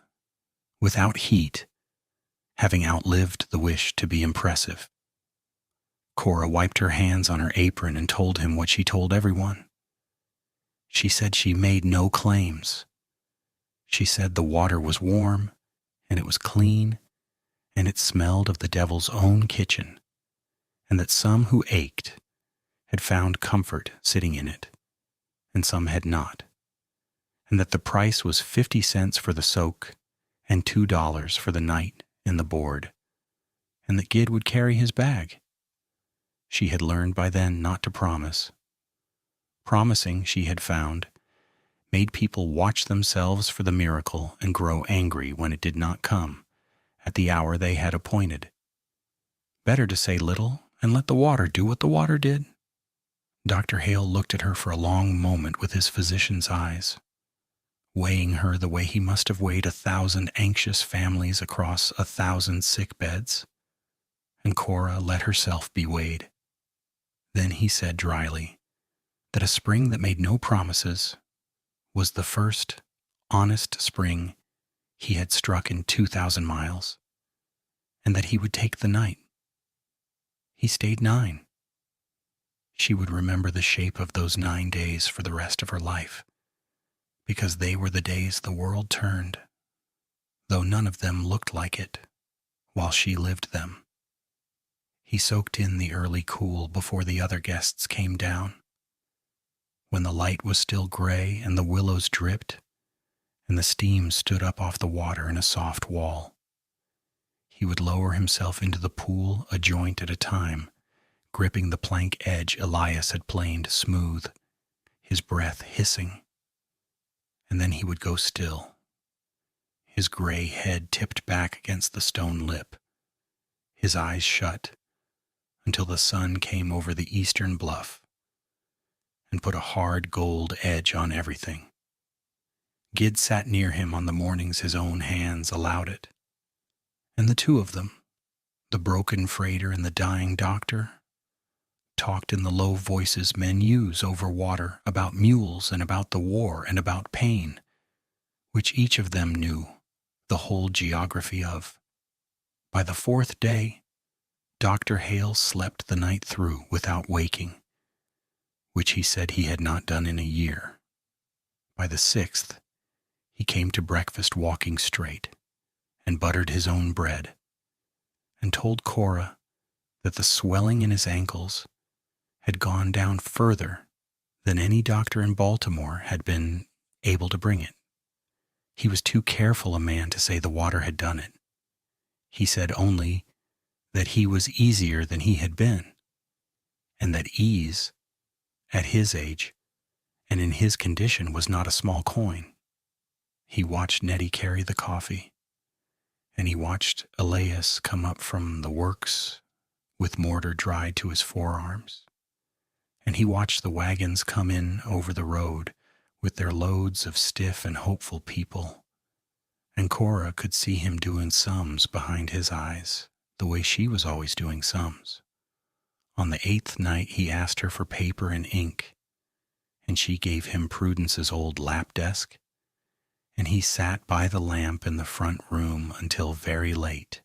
without heat, having outlived the wish to be impressive. Cora wiped her hands on her apron and told him what she told everyone. She said she made no claims. She said the water was warm, and it was clean, and it smelled of the devil's own kitchen, and that some who ached had found comfort sitting in it, and some had not, and that the price was 50 cents for the soak and $2 for the night in the board, and that Gid would carry his bag. She had learned by then not to promise. Promising, she had found, made people watch themselves for the miracle and grow angry when it did not come at the hour they had appointed. Better to say little and let the water do what the water did. Dr. Hale looked at her for a long moment with his physician's eyes, weighing her the way he must have weighed 1,000 anxious families across 1,000 sick beds, and Cora let herself be weighed. Then he said dryly that a spring that made no promises was the first honest spring he had struck in 2,000 miles, and that he would take the night. He stayed 9. She would remember the shape of those 9 days for the rest of her life, because they were the days the world turned, though none of them looked like it while she lived them. He soaked in the early cool before the other guests came down, when the light was still gray and the willows dripped, and the steam stood up off the water in a soft wall. He would lower himself into the pool a joint at a time, gripping the plank edge Elias had planed smooth, his breath hissing. And then he would go still, his gray head tipped back against the stone lip, his eyes shut, until the sun came over the eastern bluff and put a hard gold edge on everything. Gid sat near him on the mornings his own hands allowed it, and the two of them, the broken freighter and the dying doctor, talked in the low voices men use over water about mules and about the war and about pain, which each of them knew the whole geography of. By the 4th day, Dr. Hale slept the night through without waking, which he said he had not done in a year. By the 6th, he came to breakfast walking straight, and buttered his own bread, and told Cora that the swelling in his ankles had gone down further than any doctor in Baltimore had been able to bring it. He was too careful a man to say the water had done it. He said only that he was easier than he had been, and that ease, at his age and in his condition, was not a small coin. He watched Nettie carry the coffee, and he watched Elias come up from the works with mortar dried to his forearms, and he watched the wagons come in over the road with their loads of stiff and hopeful people, and Cora could see him doing sums behind his eyes, the way she was always doing sums. On the 8th night he asked her for paper and ink, and she gave him Prudence's old lap desk, and he sat by the lamp in the front room until very late,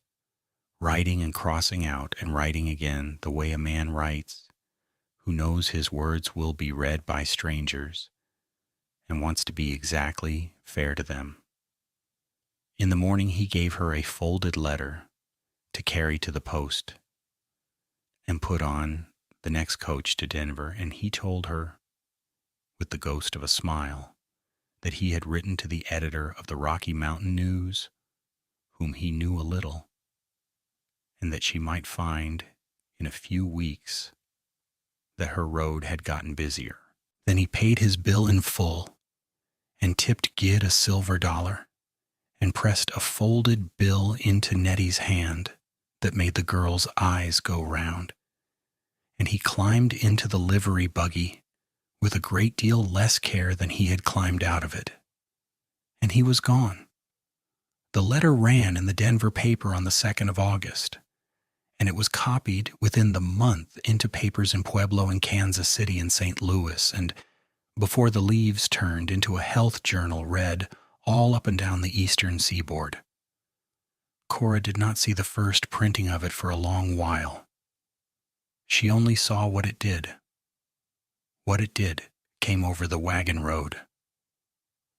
writing and crossing out and writing again the way a man writes who knows his words will be read by strangers and wants to be exactly fair to them. In the morning he gave her a folded letter to carry to the post and put on the next coach to Denver, and he told her, with the ghost of a smile, that he had written to the editor of the Rocky Mountain News, whom he knew a little, and that she might find in a few weeks that her road had gotten busier. Then he paid his bill in full and tipped Gid a silver dollar and pressed a folded bill into Nettie's hand that made the girl's eyes go round. And he climbed into the livery buggy with a great deal less care than he had climbed out of it. And he was gone. The letter ran in the Denver paper on the 2nd of August, and it was copied within the month into papers in Pueblo and Kansas City and St. Louis, and before the leaves turned into a health journal read all up and down the eastern seaboard. Cora did not see the first printing of it for a long while. She only saw what it did. What it did came over the wagon road.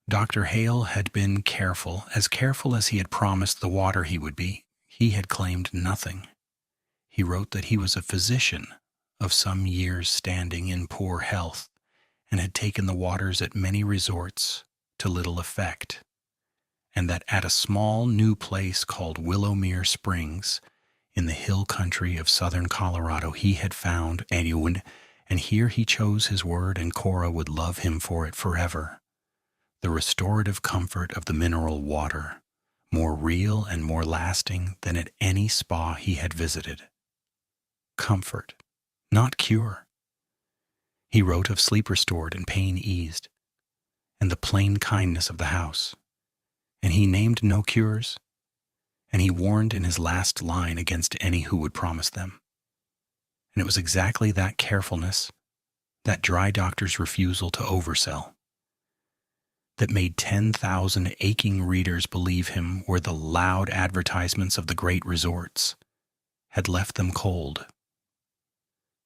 Dr. Hale had been careful as he had promised the water he would be. He had claimed nothing. He wrote that he was a physician of some years' standing in poor health, and had taken the waters at many resorts to little effect, and that at a small new place called Willowmere Springs, in the hill country of southern Colorado, he had found Ayun, and here he chose his word, and Cora would love him for it forever. The restorative comfort of the mineral water, more real and more lasting than at any spa he had visited. Comfort, not cure. He wrote of sleep restored and pain eased, and the plain kindness of the house. And he named no cures, and he warned in his last line against any who would promise them. And it was exactly that carefulness, that dry doctor's refusal to oversell, that made 10,000 aching readers believe him where the loud advertisements of the great resorts had left them cold.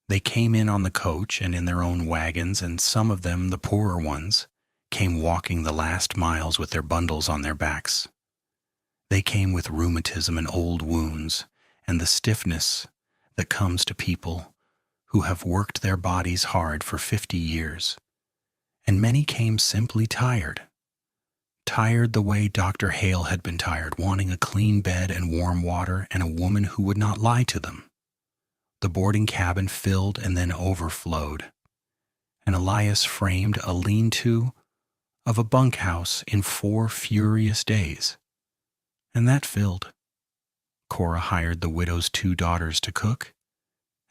They came in on the coach and in their own wagons, and some of them, the poorer ones, came walking the last miles with their bundles on their backs. They came with rheumatism and old wounds and the stiffness that comes to people who have worked their bodies hard for 50 years. And many came simply tired. Tired the way Dr. Hale had been tired, wanting a clean bed and warm water and a woman who would not lie to them. The boarding cabin filled and then overflowed, and Elias framed a lean-to of a bunkhouse in 4 furious days, and that filled. Cora hired the widow's 2 daughters to cook,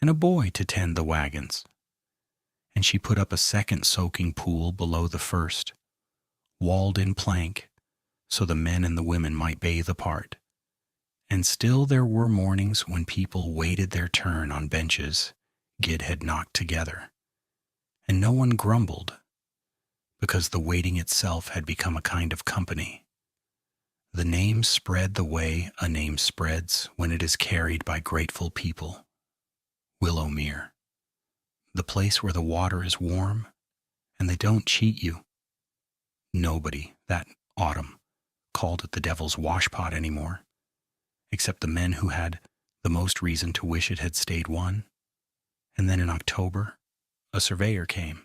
and a boy to tend the wagons, and she put up a second soaking pool below the first, walled in plank, so the men and the women might bathe apart. And still there were mornings when people waited their turn on benches Gid had knocked together, and no one grumbled, because the waiting itself had become a kind of company. The name spread the way a name spreads when it is carried by grateful people. Willowmere, the place where the water is warm and they don't cheat you. Nobody, that autumn, called it the Devil's Washpot anymore, except the men who had the most reason to wish it had stayed one. And then in October, a surveyor came.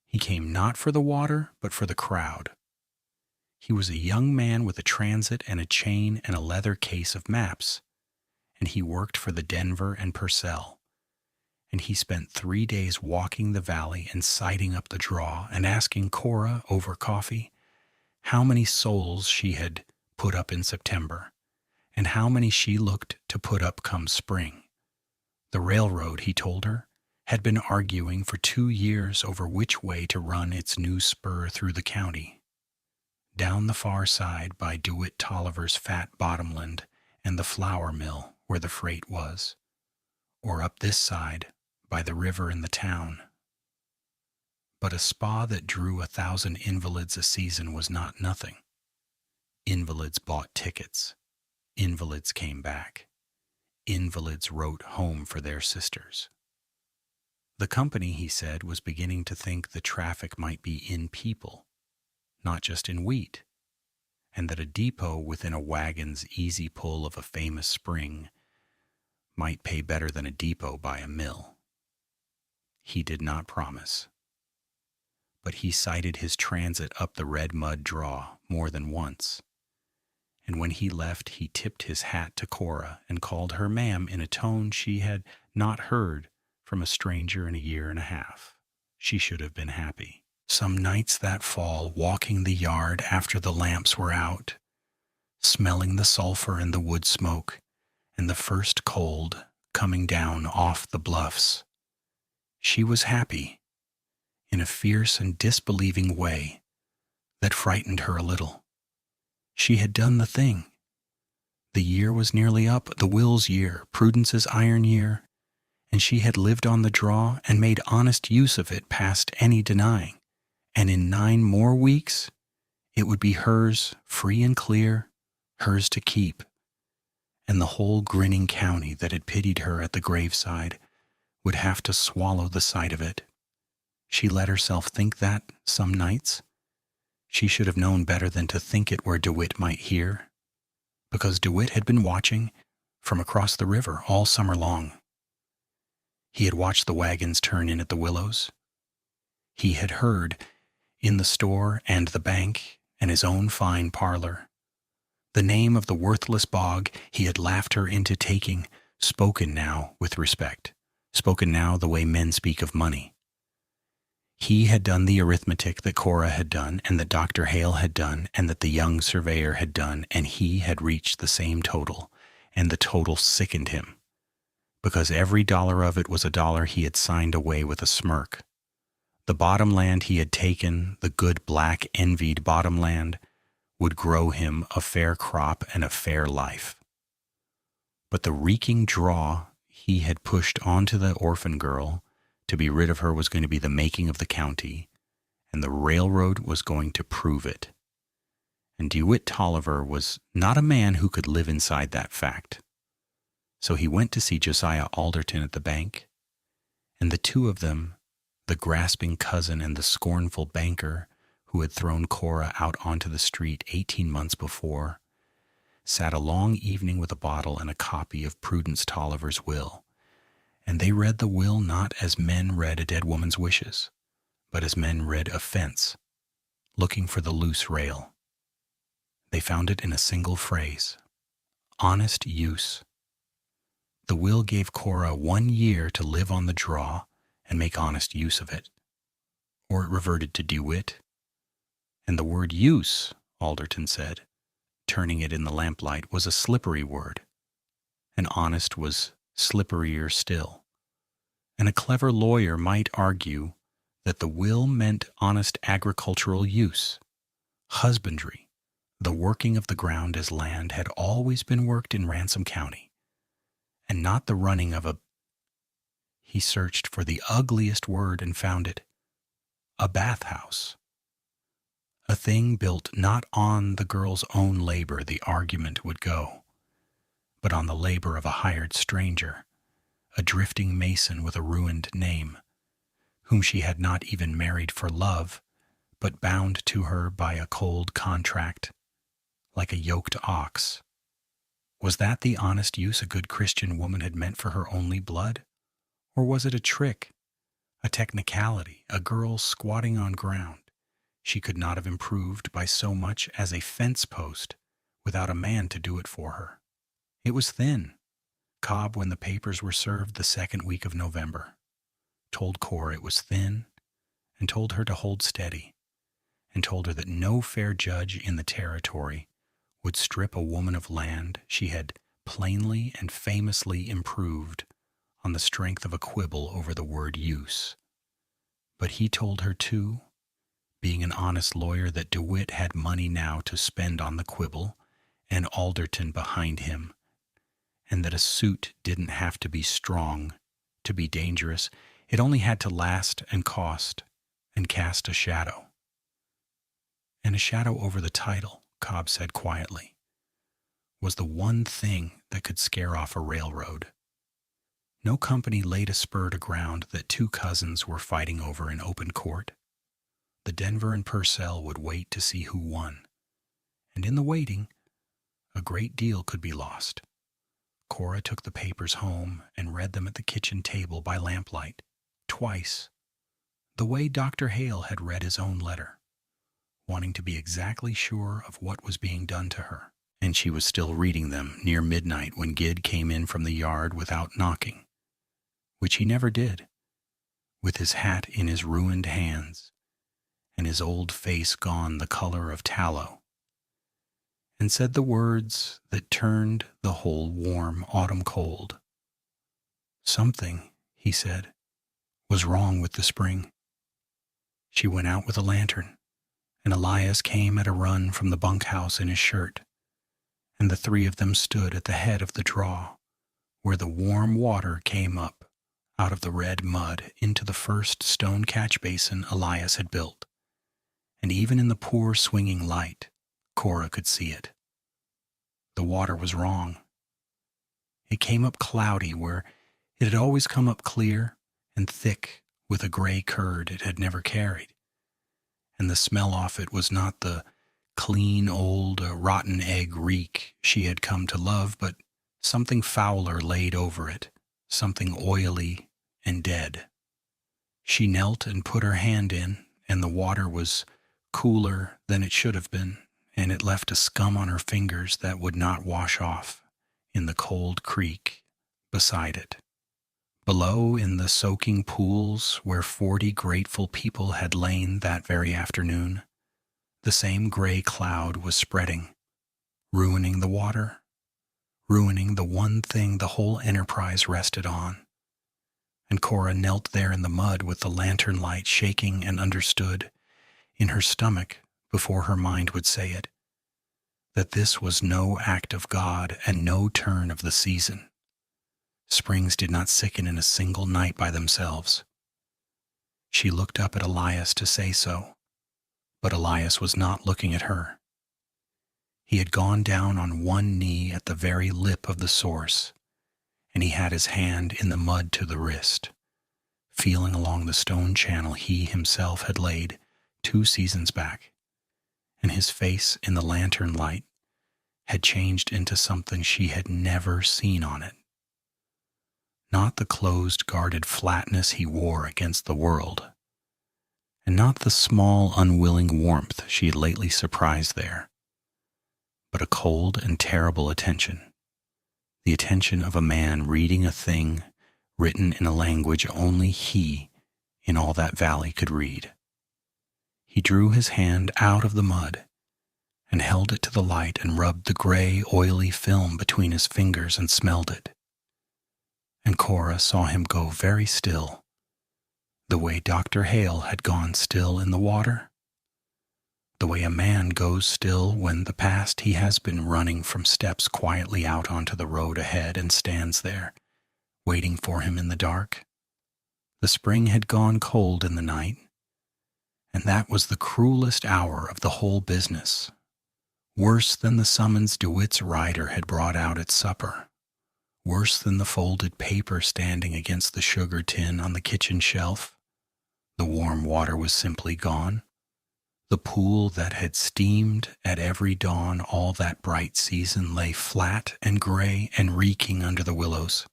He came not for the water, but for the crowd. He was a young man with a transit and a chain and a leather case of maps, and he worked for the Denver and Purcell. And he spent 3 days walking the valley and sighting up the draw and asking Cora over coffee how many souls she had put up in September, and how many she looked to put up come spring. The railroad, he told her, had been arguing for 2 years over which way to run its new spur through the county. Down the far side by DeWitt Tolliver's fat bottomland and the flour mill where the freight was, or up this side by the river and the town. But a spa that drew 1,000 invalids a season was not nothing. Invalids bought tickets. Invalids came back. Invalids wrote home for their sisters. The company, he said, was beginning to think the traffic might be in people, not just in wheat, and that a depot within a wagon's easy pull of a famous spring might pay better than a depot by a mill. He did not promise, but he sighted his transit up the red mud draw more than once. And when he left, he tipped his hat to Cora and called her ma'am in a tone she had not heard from a stranger in a year and a half. She should have been happy. Some nights that fall, walking the yard after the lamps were out, smelling the sulfur and the wood smoke, and the first cold coming down off the bluffs. She was happy, in a fierce and disbelieving way that frightened her a little. She had done the thing. The year was nearly up, the Will's year, Prudence's iron year, and she had lived on the draw and made honest use of it past any denying. And in 9 more weeks, it would be hers, free and clear, hers to keep. And the whole grinning county that had pitied her at the graveside would have to swallow the sight of it. She let herself think that some nights. She should have known better than to think it where DeWitt might hear, because DeWitt had been watching from across the river all summer long. He had watched the wagons turn in at the Willows. He had heard, in the store and the bank and his own fine parlor, the name of the worthless bog he had laughed her into taking, spoken now with respect, spoken now the way men speak of money. He had done the arithmetic that Cora had done, and that Dr. Hale had done, and that the young surveyor had done, and he had reached the same total, and the total sickened him, because every dollar of it was a dollar he had signed away with a smirk. The bottom land he had taken, the good black envied bottom land, would grow him a fair crop and a fair life. But the reeking draw he had pushed onto the orphan girl to be rid of her was going to be the making of the county, and the railroad was going to prove it. And DeWitt Tolliver was not a man who could live inside that fact. So he went to see Josiah Alderton at the bank, and the two of them, the grasping cousin and the scornful banker who had thrown Cora out onto the street 18 months before, sat a long evening with a bottle and a copy of Prudence Tolliver's will. And they read the will not as men read a dead woman's wishes, but as men read a fence, looking for the loose rail. They found it in a single phrase: honest use. The will gave Cora 1 year to live on the draw and make honest use of it, or it reverted to DeWitt. And the word use, Alderton said, turning it in the lamplight, was a slippery word, and honest was slipperier still. And a clever lawyer might argue that the will meant honest agricultural use. Husbandry, the working of the ground as land, had always been worked in Ransom County, and not the running of a... He searched for the ugliest word and found it: a bathhouse. A thing built not on the girl's own labor, the argument would go, but on the labor of a hired stranger, a drifting mason with a ruined name, whom she had not even married for love, but bound to her by a cold contract, like a yoked ox. Was that the honest use a good Christian woman had meant for her only blood? Or was it a trick, a technicality, a girl squatting on ground she could not have improved by so much as a fence post without a man to do it for her? It was thin. Cobb, when the papers were served the 2nd week of November, told Cora it was thin, and told her to hold steady, and told her that no fair judge in the territory would strip a woman of land she had plainly and famously improved on the strength of a quibble over the word use. But he told her, too, being an honest lawyer, that DeWitt had money now to spend on the quibble, and Alderton behind him, and that a suit didn't have to be strong to be dangerous. It only had to last and cost and cast a shadow. And a shadow over the title, Cobb said quietly, was the one thing that could scare off a railroad. No company laid a spur to ground that 2 cousins were fighting over in open court. The Denver and Purcell would wait to see who won, and in the waiting, a great deal could be lost. Cora took the papers home and read them at the kitchen table by lamplight, twice, the way Dr. Hale had read his own letter, wanting to be exactly sure of what was being done to her. And she was still reading them near midnight when Gid came in from the yard without knocking, which he never did, with his hat in his ruined hands and his old face gone the color of tallow. and said the words that turned the whole warm autumn cold. Something, he said, was wrong with the spring. She went out with a lantern, and Elias came at a run from the bunkhouse in his shirt, and the three of them stood at the head of the draw, where the warm water came up out of the red mud into the first stone catch basin Elias had built, and even in the poor swinging light, Cora could see it. The water was wrong. It came up cloudy where it had always come up clear and thick with a gray curd it had never carried, and the smell off it was not the clean old rotten egg reek she had come to love, but something fouler laid over it, something oily and dead. She knelt and put her hand in, and the water was cooler than it should have been, and it left a scum on her fingers that would not wash off in the cold creek beside it. Below, in the soaking pools where 40 grateful people had lain that very afternoon, the same gray cloud was spreading, ruining the water, ruining the one thing the whole enterprise rested on. And Cora knelt there in the mud with the lantern light shaking and understood, in her stomach before her mind would say it, that this was no act of God and no turn of the season. Springs did not sicken in a single night by themselves. She looked up at Elias to say so, but Elias was not looking at her. He had gone down on one knee at the very lip of the source, and he had his hand in the mud to the wrist, feeling along the stone channel he himself had laid 2 seasons back, and his face in the lantern light had changed into something she had never seen on it. Not the closed, guarded flatness he wore against the world, and not the small, unwilling warmth she had lately surprised there, but a cold and terrible attention, the attention of a man reading a thing written in a language only he in all that valley could read. He drew his hand out of the mud and held it to the light and rubbed the gray, oily film between his fingers and smelled it. And Cora saw him go very still, the way Dr. Hale had gone still in the water, the way a man goes still when the past he has been running from steps quietly out onto the road ahead and stands there, waiting for him in the dark. The spring had gone cold in the night, and that was the cruelest hour of the whole business, worse than the summons DeWitt's rider had brought out at supper, worse than the folded paper standing against the sugar tin on the kitchen shelf. The warm water was simply gone. The pool that had steamed at every dawn all that bright season lay flat and gray and reeking under the willows,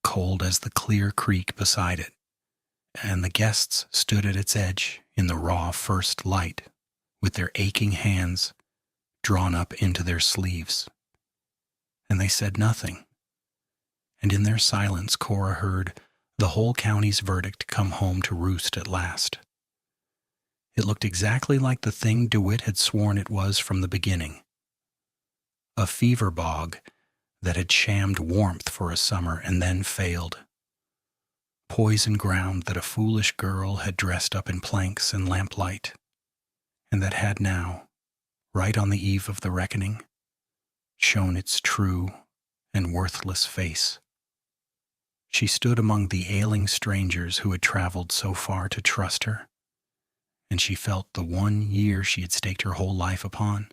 cold as the clear creek beside it, and the guests stood at its edge in the raw first light, with their aching hands drawn up into their sleeves. And they said nothing, and in their silence Cora heard the whole county's verdict come home to roost at last. It looked exactly like the thing DeWitt had sworn it was from the beginning. A fever bog that had shammed warmth for a summer and then failed. Poison ground that a foolish girl had dressed up in planks and lamplight, and that had now, right on the eve of the reckoning, shown its true and worthless face. She stood among the ailing strangers who had traveled so far to trust her, and she felt the 1 year she had staked her whole life upon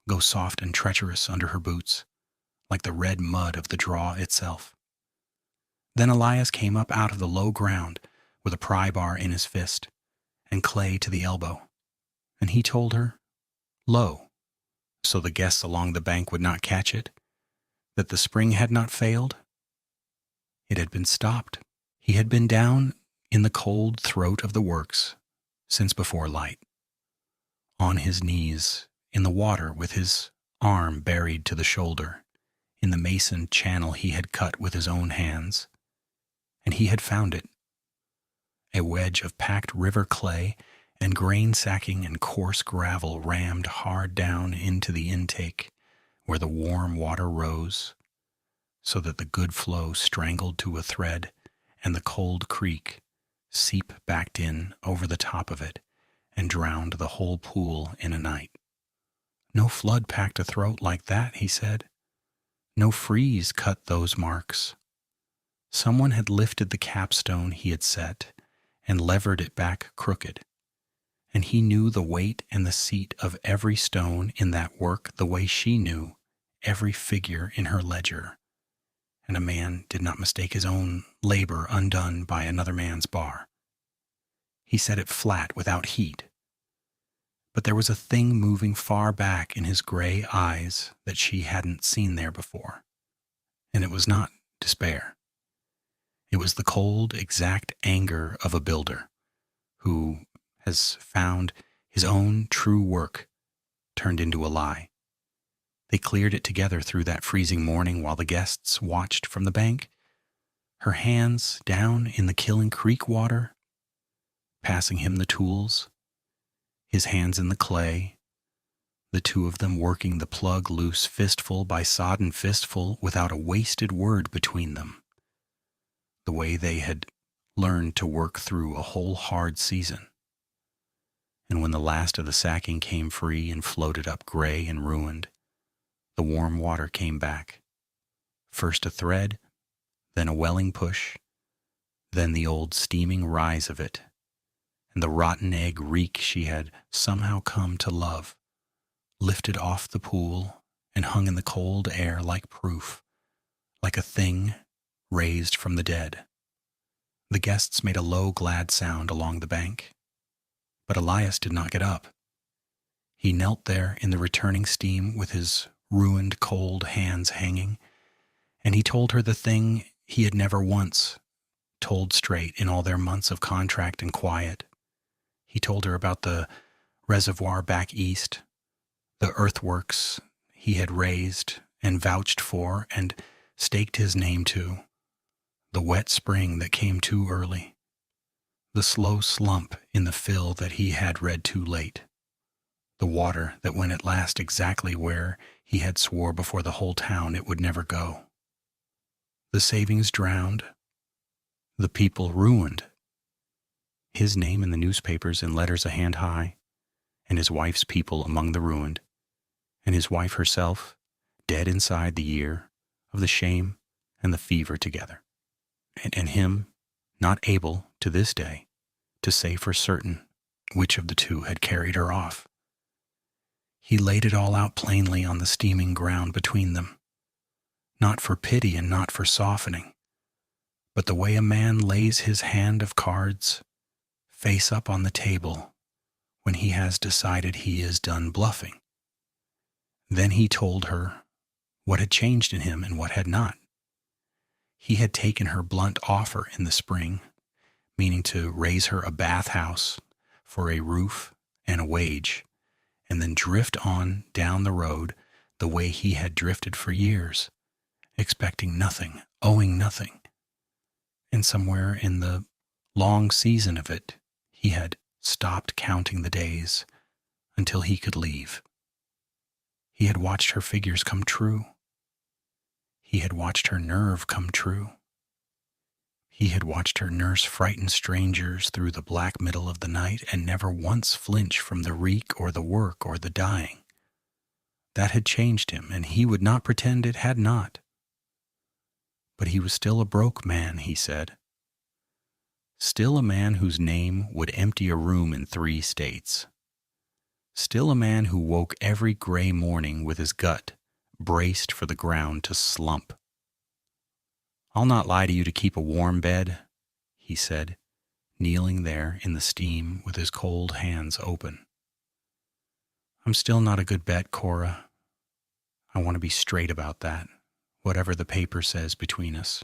go soft and treacherous under her boots, like the red mud of the draw itself. Then Elias came up out of the low ground with a pry bar in his fist and clay to the elbow, and he told her, low, so the guests along the bank would not catch it, that the spring had not failed. It had been stopped. He had been down in the cold throat of the works since before light, on his knees in the water with his arm buried to the shoulder in the masoned channel he had cut with his own hands, and he had found it, a wedge of packed river clay and grain sacking and coarse gravel rammed hard down into the intake where the warm water rose, so that the good flow strangled to a thread and the cold creek seep backed in over the top of it and drowned the whole pool in a night. No flood packed a throat like that, he said. No freeze cut those marks. Someone had lifted the capstone he had set and levered it back crooked, and he knew the weight and the seat of every stone in that work the way she knew every figure in her ledger, and a man did not mistake his own labor undone by another man's bar. He set it flat without heat, but there was a thing moving far back in his gray eyes that she hadn't seen there before, and it was not despair. It was the cold, exact anger of a builder who has found his own true work turned into a lie. They cleared it together through that freezing morning while the guests watched from the bank, her hands down in the killing creek water, passing him the tools, his hands in the clay, the two of them working the plug loose fistful by sodden fistful without a wasted word between them, the way they had learned to work through a whole hard season. And when the last of the sacking came free and floated up gray and ruined, the warm water came back. First a thread, then a welling push, then the old steaming rise of it, and the rotten egg reek she had somehow come to love, lifted off the pool and hung in the cold air like proof, like a thing raised from the dead. The guests made a low, glad sound along the bank, but Elias did not get up. He knelt there in the returning steam with his ruined, cold hands hanging, and he told her the thing he had never once told straight in all their months of contract and quiet. He told her about the reservoir back east, the earthworks he had raised and vouched for and staked his name to, the wet spring that came too early, the slow slump in the fill that he had read too late, the water that went at last exactly where he had swore before the whole town it would never go, the savings drowned, the people ruined, his name in the newspapers in letters a hand high, and his wife's people among the ruined, and his wife herself dead inside the year of the shame and the fever together, and him not able to this day to say for certain which of the two had carried her off. He laid it all out plainly on the steaming ground between them, not for pity and not for softening, but the way a man lays his hand of cards face up on the table when he has decided he is done bluffing. Then he told her what had changed in him and what had not. He had taken her blunt offer in the spring, meaning to raise her a bathhouse for a roof and a wage, and then drift on down the road the way he had drifted for years, expecting nothing, owing nothing. And somewhere in the long season of it, he had stopped counting the days until he could leave. He had watched her figures come true. He had watched her nerve come true. He had watched her nurse frighten strangers through the black middle of the night and never once flinch from the reek or the work or the dying. That had changed him, and he would not pretend it had not. But he was still a broke man, he said. Still a man whose name would empty a room in 3 states. Still a man who woke every gray morning with his gut braced for the ground to slump. "I'll not lie to you to keep a warm bed," he said, kneeling there in the steam with his cold hands open. "I'm still not a good bet, Cora. I want to be straight about that, whatever the paper says between us."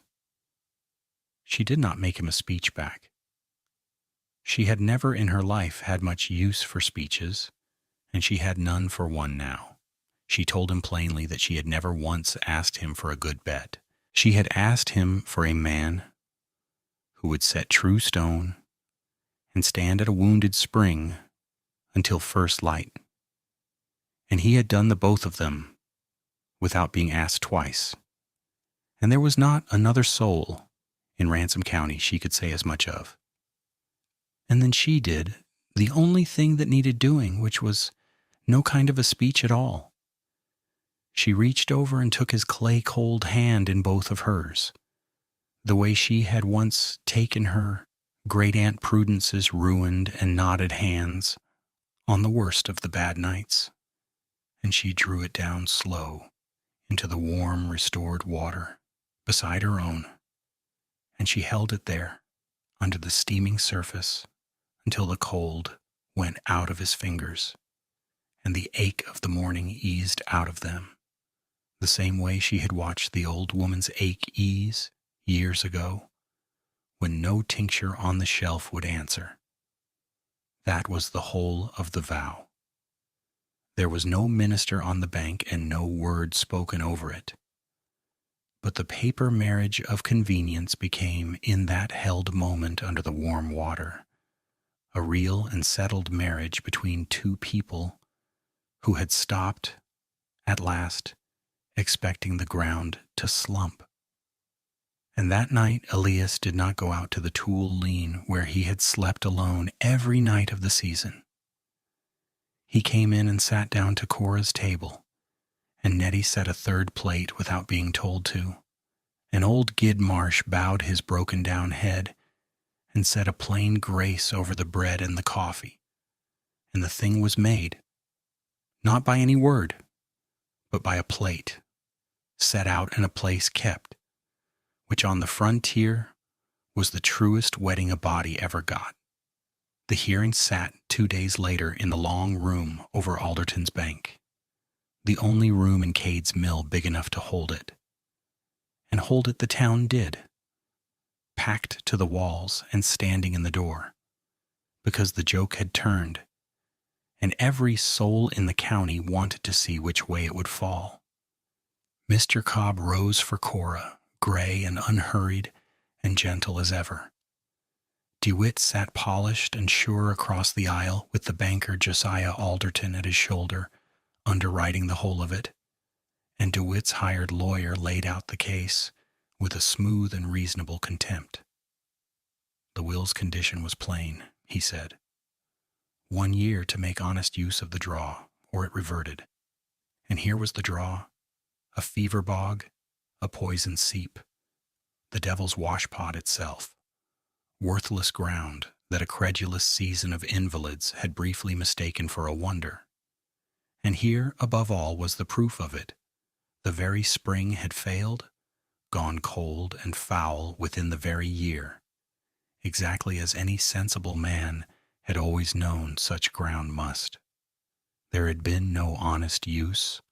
She did not make him a speech back. She had never in her life had much use for speeches, and she had none for one now. She told him plainly that she had never once asked him for a good bet. She had asked him for a man who would set true stone and stand at a wounded spring until first light. And he had done the both of them without being asked twice. And there was not another soul in Ransom County she could say as much of. And then she did the only thing that needed doing, which was no kind of a speech at all. She reached over and took his clay-cold hand in both of hers, the way she had once taken her great-aunt Prudence's ruined and knotted hands on the worst of the bad nights, and she drew it down slow into the warm, restored water beside her own, and she held it there under the steaming surface until the cold went out of his fingers and the ache of the morning eased out of them, the same way she had watched the old woman's ache ease years ago when no tincture on the shelf would answer. That was the whole of the vow. There was no minister on the bank and no word spoken over it. But the paper marriage of convenience became, in that held moment under the warm water, a real and settled marriage between two people who had stopped, at last, expecting the ground to slump. And that night Elias did not go out to the Tule Lean where he had slept alone every night of the season. He came in and sat down to Cora's table, and Nettie set a third plate without being told to, and old Gid Marsh bowed his broken-down head and said a plain grace over the bread and the coffee, and the thing was made, not by any word, but by a plate, set out and a place kept, which on the frontier was the truest wedding a body ever got. The hearing sat 2 days later in the long room over Alderton's bank, the only room in Cade's mill big enough to hold it. And hold it the town did, packed to the walls and standing in the door, because the joke had turned, and every soul in the county wanted to see which way it would fall. Mr. Cobb rose for Cora, gray and unhurried and gentle as ever. DeWitt sat polished and sure across the aisle with the banker Josiah Alderton at his shoulder, underwriting the whole of it, and DeWitt's hired lawyer laid out the case with a smooth and reasonable contempt. The will's condition was plain, he said. 1 year to make honest use of the draw, or it reverted. And here was the draw, a fever bog, a poison seep, the devil's washpot itself, worthless ground that a credulous season of invalids had briefly mistaken for a wonder. And here, above all, was the proof of it. The very spring had failed, gone cold and foul within the very year, exactly as any sensible man had always known such ground must. There had been no honest use,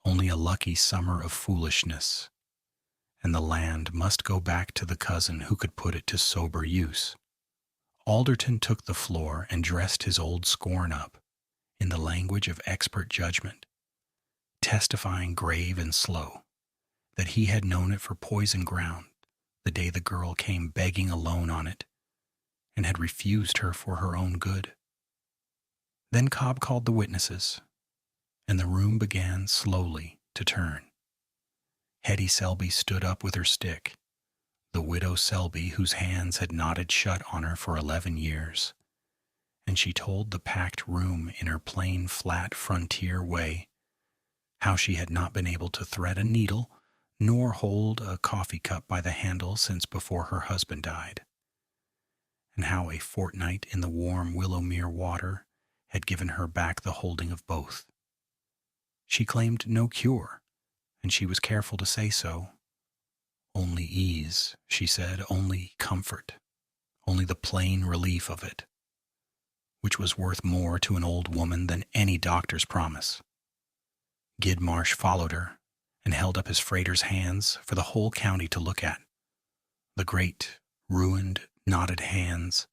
only a lucky summer of foolishness, and the land must go back to the cousin who could put it to sober use. Alderton took the floor and dressed his old scorn up in the language of expert judgment, testifying grave and slow that he had known it for poison ground the day the girl came begging a loan on it and had refused her for her own good. Then Cobb called the witnesses, and the room began slowly to turn. Hetty Selby stood up with her stick, the widow Selby whose hands had knotted shut on her for 11 years, and she told the packed room in her plain, flat frontier way how she had not been able to thread a needle nor hold a coffee cup by the handle since before her husband died, and how a fortnight in the warm Willowmere water had given her back the holding of both. She claimed no cure, and she was careful to say so. Only ease, she said, only comfort, only the plain relief of it, which was worth more to an old woman than any doctor's promise. Gid Marsh followed her and held up his freighter's hands for the whole county to look at. The great, ruined, knotted hands,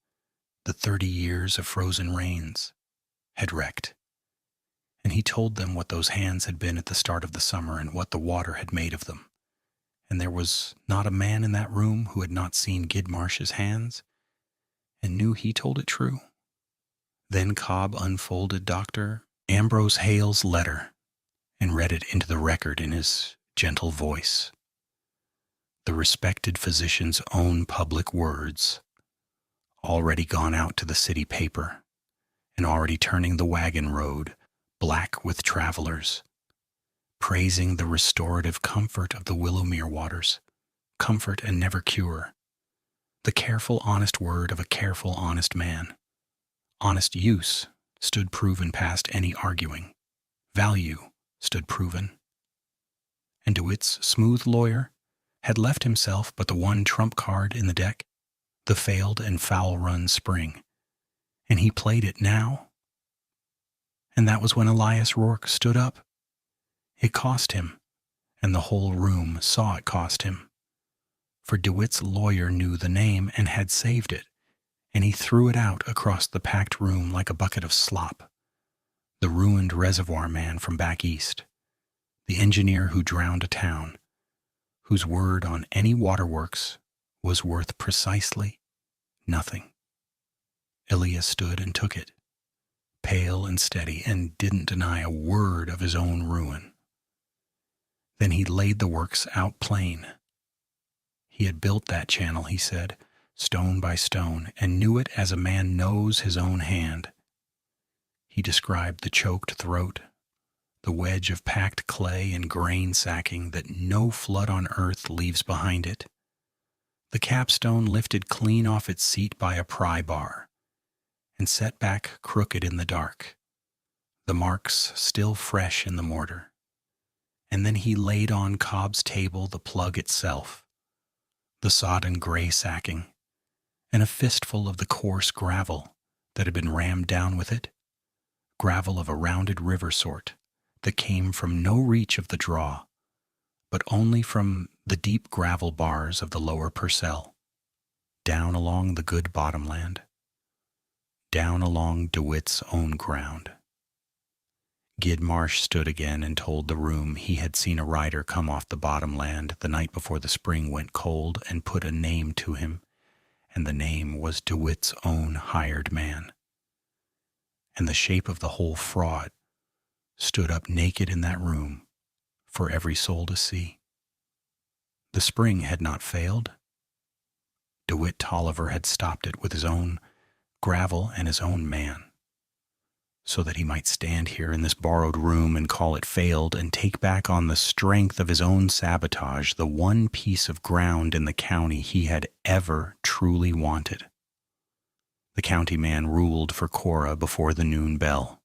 the 30 years of frozen rains, had wrecked. And he told them what those hands had been at the start of the summer and what the water had made of them. And there was not a man in that room who had not seen Gid Marsh's hands, and knew he told it true. Then Cobb unfolded Dr. Ambrose Hale's letter and read it into the record in his gentle voice. The respected physician's own public words, already gone out to the city paper and already turning the wagon road black with travelers, praising the restorative comfort of the Willowmere waters, comfort and never cure, the careful, honest word of a careful, honest man. Honest use stood proven past any arguing. Value stood proven. And DeWitt's smooth lawyer had left himself but the one trump card in the deck, the failed and foul-run spring. And he played it now. And that was when Elias Rourke stood up. It cost him, and the whole room saw it cost him. For DeWitt's lawyer knew the name and had saved it, and he threw it out across the packed room like a bucket of slop. The ruined reservoir man from back east, the engineer who drowned a town, whose word on any waterworks was worth precisely nothing. Elias stood and took it, pale and steady, and didn't deny a word of his own ruin. Then he laid the works out plain. He had built that channel, he said, stone by stone, and knew it as a man knows his own hand. He described the choked throat, the wedge of packed clay and grain sacking that no flood on earth leaves behind it, the capstone lifted clean off its seat by a pry bar, and set back crooked in the dark, the marks still fresh in the mortar. And then he laid on Cobb's table the plug itself, the sodden gray sacking, and a fistful of the coarse gravel that had been rammed down with it, gravel of a rounded river sort that came from no reach of the draw, but only from the deep gravel bars of the lower Purcell, down along the good bottomland, down along DeWitt's own ground. Gid Marsh stood again and told the room he had seen a rider come off the bottomland the night before the spring went cold and put a name to him, and the name was DeWitt's own hired man. And the shape of the whole fraud stood up naked in that room for every soul to see. The spring had not failed. DeWitt Tolliver had stopped it with his own gravel and his own man, so that he might stand here in this borrowed room and call it failed and take back on the strength of his own sabotage the one piece of ground in the county he had ever truly wanted. The county man ruled for Cora before the noon bell.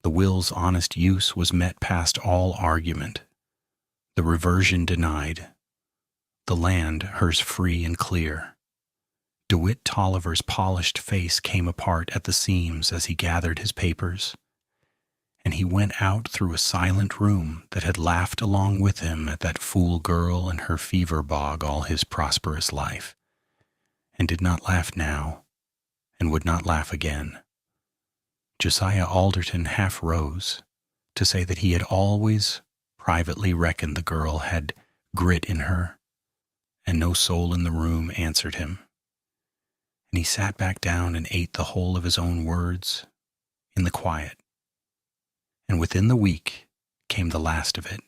The will's honest use was met past all argument, the reversion denied, the land hers free and clear. DeWitt Tolliver's polished face came apart at the seams as he gathered his papers, and he went out through a silent room that had laughed along with him at that fool girl and her fever bog all his prosperous life, and did not laugh now, and would not laugh again. Josiah Alderton half rose to say that he had always privately reckoned the girl had grit in her, and no soul in the room answered him. And he sat back down and ate the whole of his own words in the quiet. And within the week came the last of it,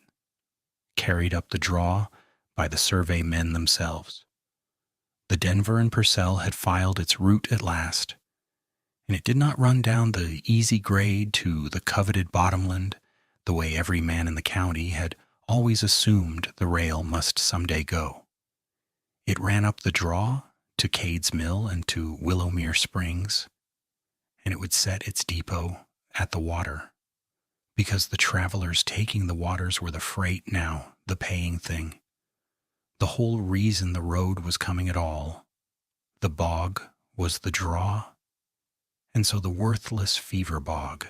carried up the draw by the survey men themselves. The Denver and Purcell had filed its route at last, and it did not run down the easy grade to the coveted bottomland the way every man in the county had always assumed the rail must someday go. It ran up the draw to Cade's Mill and to Willowmere Springs, and it would set its depot at the water, because the travelers taking the waters were the freight now, the paying thing. The whole reason the road was coming at all. The bog was the draw, and so the worthless fever bog,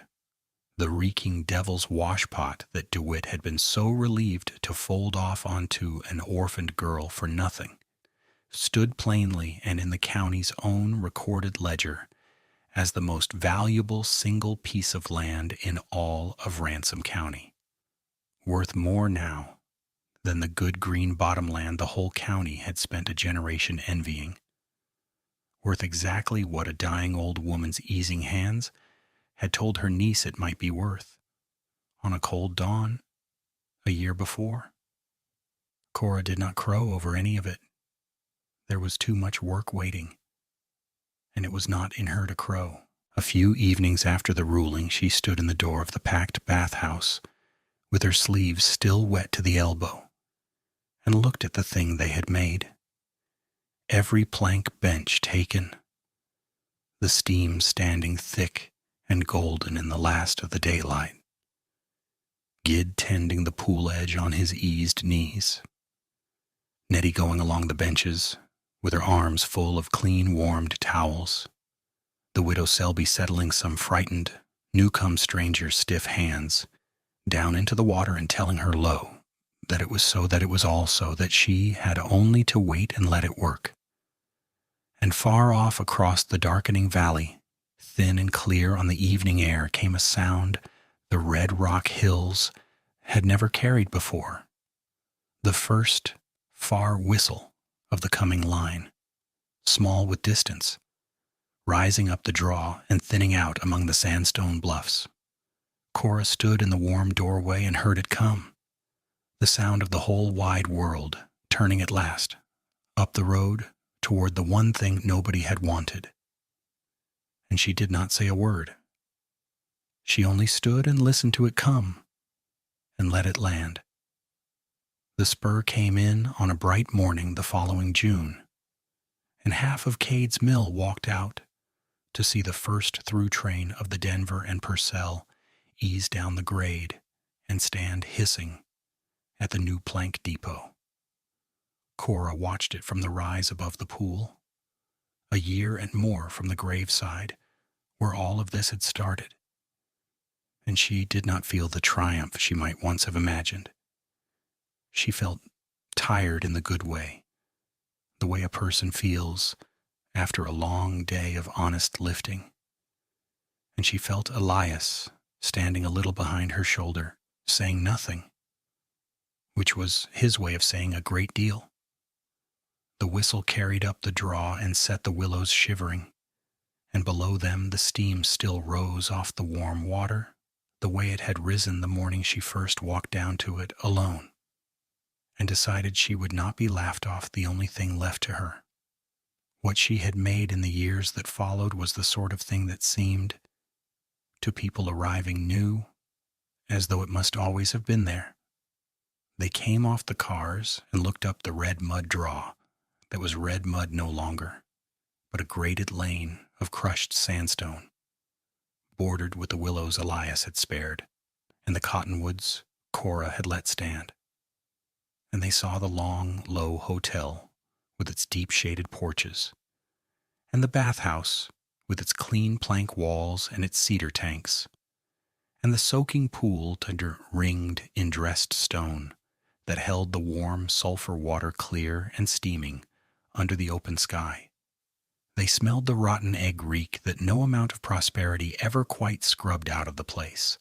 the reeking devil's washpot that DeWitt had been so relieved to fold off onto an orphaned girl for nothing, stood plainly and in the county's own recorded ledger as the most valuable single piece of land in all of Ransom County, worth more now than the good green bottomland the whole county had spent a generation envying. worth exactly what a dying old woman's easing hands had told her niece it might be worth, on a cold dawn, a year before. Cora did not crow over any of it. There was too much work waiting, and it was not in her to crow. A few evenings after the ruling, she stood in the door of the packed bathhouse, with her sleeves still wet to the elbow, and looked at the thing they had made. Every plank bench taken, the steam standing thick and golden in the last of the daylight. Gid tending the pool edge on his eased knees. Nettie going along the benches, with her arms full of clean, warmed towels. The widow Selby settling some frightened, new-come stranger's stiff hands down into the water and telling her low that it was so, that it was all so, that she had only to wait and let it work. And far off across the darkening valley, thin and clear on the evening air, came a sound the red rock hills had never carried before, the first far whistle of the coming line, small with distance, rising up the draw and thinning out among the sandstone bluffs. Cora stood in the warm doorway and heard it come, the sound of the whole wide world turning at last up the road toward the one thing nobody had wanted. And she did not say a word. She only stood and listened to it come and let it land. The spur came in on a bright morning the following June, and half of Cade's Mill walked out to see the first through train of the Denver and Purcell ease down the grade and stand hissing at the new plank depot. Cora watched it from the rise above the pool, a year and more from the graveside where all of this had started, and she did not feel the triumph she might once have imagined. She felt tired in the good way, the way a person feels after a long day of honest lifting. And she felt Elias standing a little behind her shoulder, saying nothing, which was his way of saying a great deal. The whistle carried up the draw and set the willows shivering, and below them the steam still rose off the warm water, the way it had risen the morning she first walked down to it alone, and decided she would not be laughed off the only thing left to her. What she had made in the years that followed was the sort of thing that seemed, to people arriving new, as though it must always have been there. They came off the cars and looked up the red mud draw that was red mud no longer, but a graded lane of crushed sandstone, bordered with the willows Elias had spared, and the cottonwoods Cora had let stand. And they saw the long, low hotel with its deep-shaded porches, and the bathhouse with its clean plank walls and its cedar tanks, and the soaking pool under ringed in dressed stone that held the warm sulphur water clear and steaming under the open sky. They smelled the rotten egg reek that no amount of prosperity ever quite scrubbed out of the place,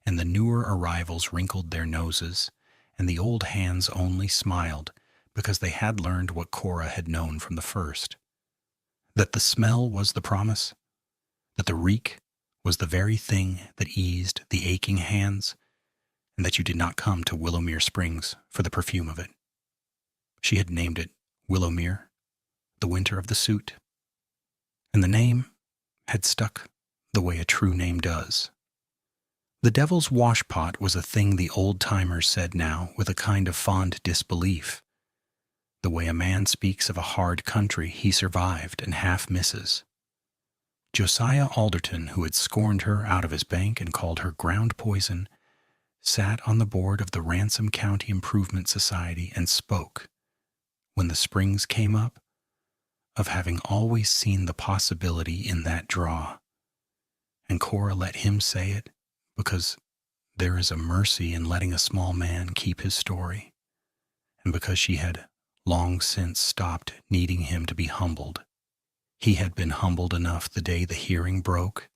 and the newer arrivals wrinkled their noses, and the old hands only smiled because they had learned what Cora had known from the first, that the smell was the promise, that the reek was the very thing that eased the aching hands, and that you did not come to Willowmere Springs for the perfume of it. She had named it Willowmere, the winter of the suit, and the name had stuck the way a true name does. The Devil's Washpot was a thing the old-timers said now with a kind of fond disbelief, the way a man speaks of a hard country he survived and half misses. Josiah Alderton, who had scorned her out of his bank and called her ground poison, sat on the board of the Ransom County Improvement Society and spoke, when the springs came up, of having always seen the possibility in that draw. And Cora let him say it because there is a mercy in letting a small man keep his story, and because she had long since stopped needing him to be humbled. He had been humbled enough the day the hearing broke,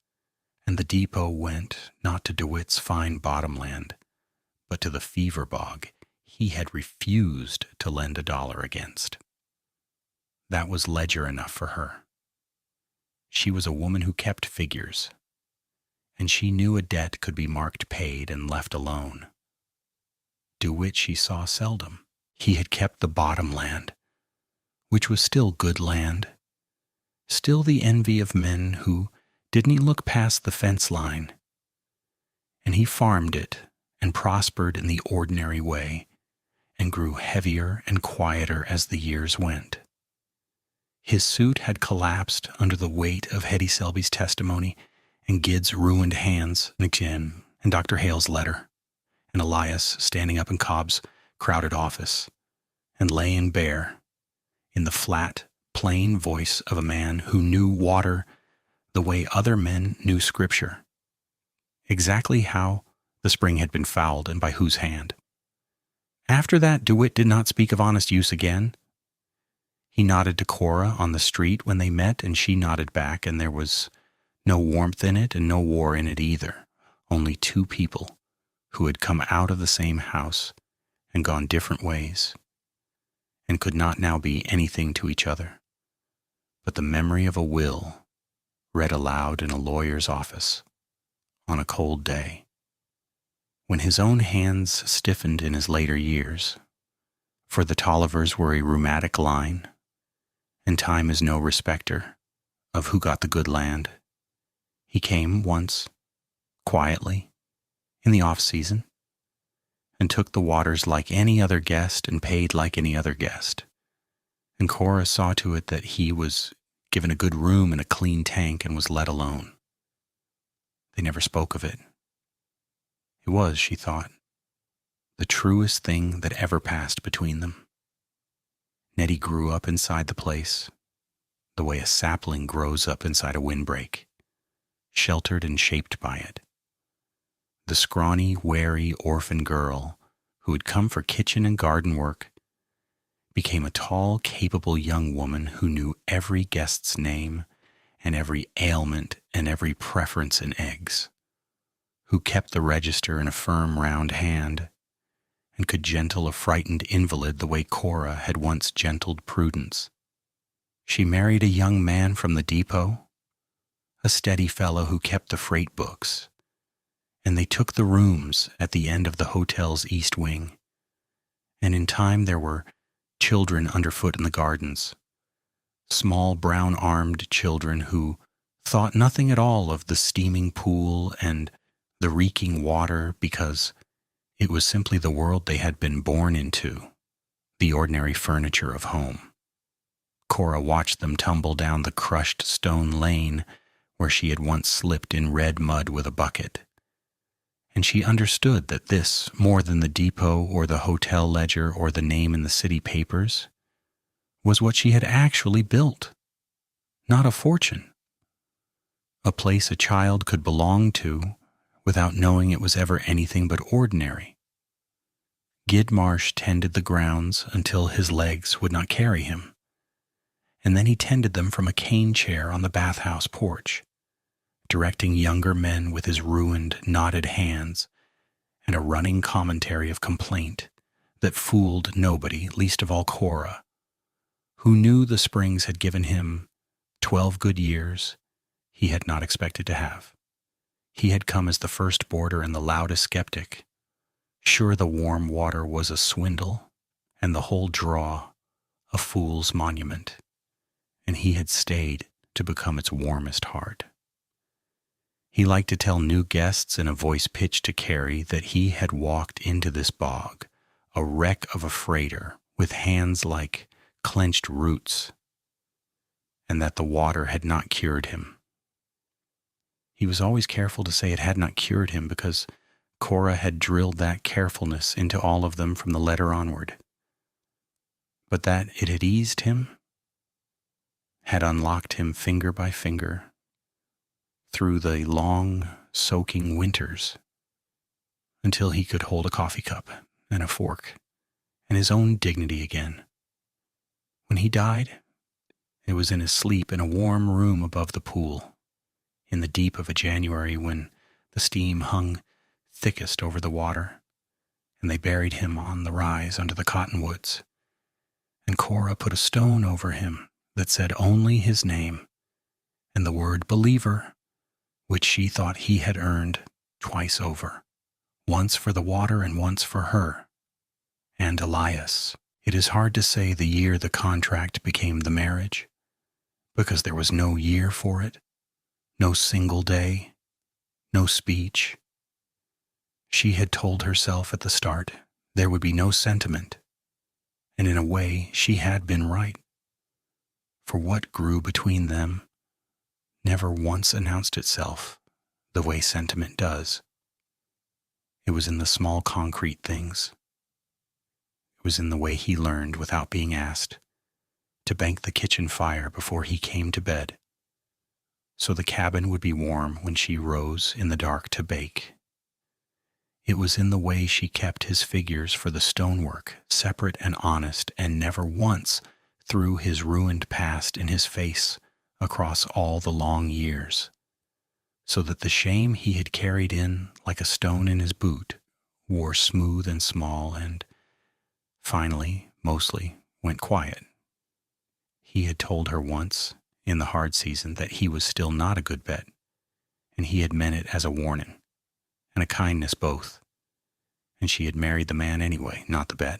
and the depot went not to DeWitt's fine bottomland, but to the fever bog he had refused to lend $1 against. That was ledger enough for her. She was a woman who kept figures, and she knew a debt could be marked paid and left alone. DeWitt she saw seldom. He had kept the bottom land, which was still good land, still the envy of men who didn't look past the fence line, and he farmed it and prospered in the ordinary way and grew heavier and quieter as the years went. His suit had collapsed under the weight of Hetty Selby's testimony and Gid's ruined hands again, and Dr. Hale's letter, and Elias standing up in Cobb's crowded office, and laying bare, in the flat, plain voice of a man who knew water the way other men knew Scripture, exactly how the spring had been fouled and by whose hand. After that, DeWitt did not speak of honest use again. He nodded to Cora on the street when they met, and she nodded back, and there was no warmth in it and no war in it either, only two people who had come out of the same house and gone different ways, and could not now be anything to each other but the memory of a will read aloud in a lawyer's office on a cold day, when his own hands stiffened in his later years, for the Tollivers were a rheumatic line, and time is no respecter of who got the good land. He came once, quietly, in the off-season, and took the waters like any other guest and paid like any other guest. And Cora saw to it that he was given a good room and a clean tank and was let alone. They never spoke of it. It was, she thought, the truest thing that ever passed between them. Nettie grew up inside the place, the way a sapling grows up inside a windbreak, sheltered and shaped by it. The scrawny, wary orphan girl who had come for kitchen and garden work became a tall, capable young woman who knew every guest's name and every ailment and every preference in eggs, who kept the register in a firm, round hand and could gentle a frightened invalid the way Cora had once gentled Prudence. She married a young man from the depot, a steady fellow who kept the freight books, and they took the rooms at the end of the hotel's east wing, and in time there were children underfoot in the gardens, small brown-armed children who thought nothing at all of the steaming pool and the reeking water because it was simply the world they had been born into, the ordinary furniture of home. Cora watched them tumble down the crushed stone lane where she had once slipped in red mud with a bucket, and she understood that this, more than the depot or the hotel ledger or the name in the city papers, was what she had actually built, not a fortune, a place a child could belong to without knowing it was ever anything but ordinary. Gid Marsh tended the grounds until his legs would not carry him, and then he tended them from a cane chair on the bathhouse porch, directing younger men with his ruined, knotted hands and a running commentary of complaint that fooled nobody, least of all Cora, who knew the Springs had given him 12 good years he had not expected to have. He had come as the first boarder and the loudest skeptic, sure the warm water was a swindle and the whole draw a fool's monument, and he had stayed to become its warmest heart. He liked to tell new guests in a voice pitched to Carrie that he had walked into this bog, a wreck of a freighter with hands like clenched roots, and that the water had not cured him. He was always careful to say it had not cured him because Cora had drilled that carefulness into all of them from the letter onward. But that it had eased him, had unlocked him finger by finger through the long, soaking winters until he could hold a coffee cup and a fork and his own dignity again. When he died, it was in his sleep in a warm room above the pool, in the deep of a January when the steam hung thickest over the water, and they buried him on the rise under the cottonwoods, and Cora put a stone over him that said only his name and the word believer, which she thought he had earned twice over, once for the water and once for her, and Elias. It is hard to say the year the contract became the marriage, because there was no year for it, no single day, no speech. She had told herself at the start there would be no sentiment, and in a way she had been right, for what grew between them never once announced itself the way sentiment does. It was in the small concrete things. It was in the way he learned, without being asked, to bank the kitchen fire before he came to bed, so the cabin would be warm when she rose in the dark to bake. It was in the way she kept his figures for the stonework separate and honest, and never once threw his ruined past in his face across all the long years, so that the shame he had carried in like a stone in his boot wore smooth and small and, finally, mostly, went quiet. He had told her once, in the hard season, that he was still not a good bet, and he had meant it as a warning, and a kindness both, and she had married the man anyway, not the bet.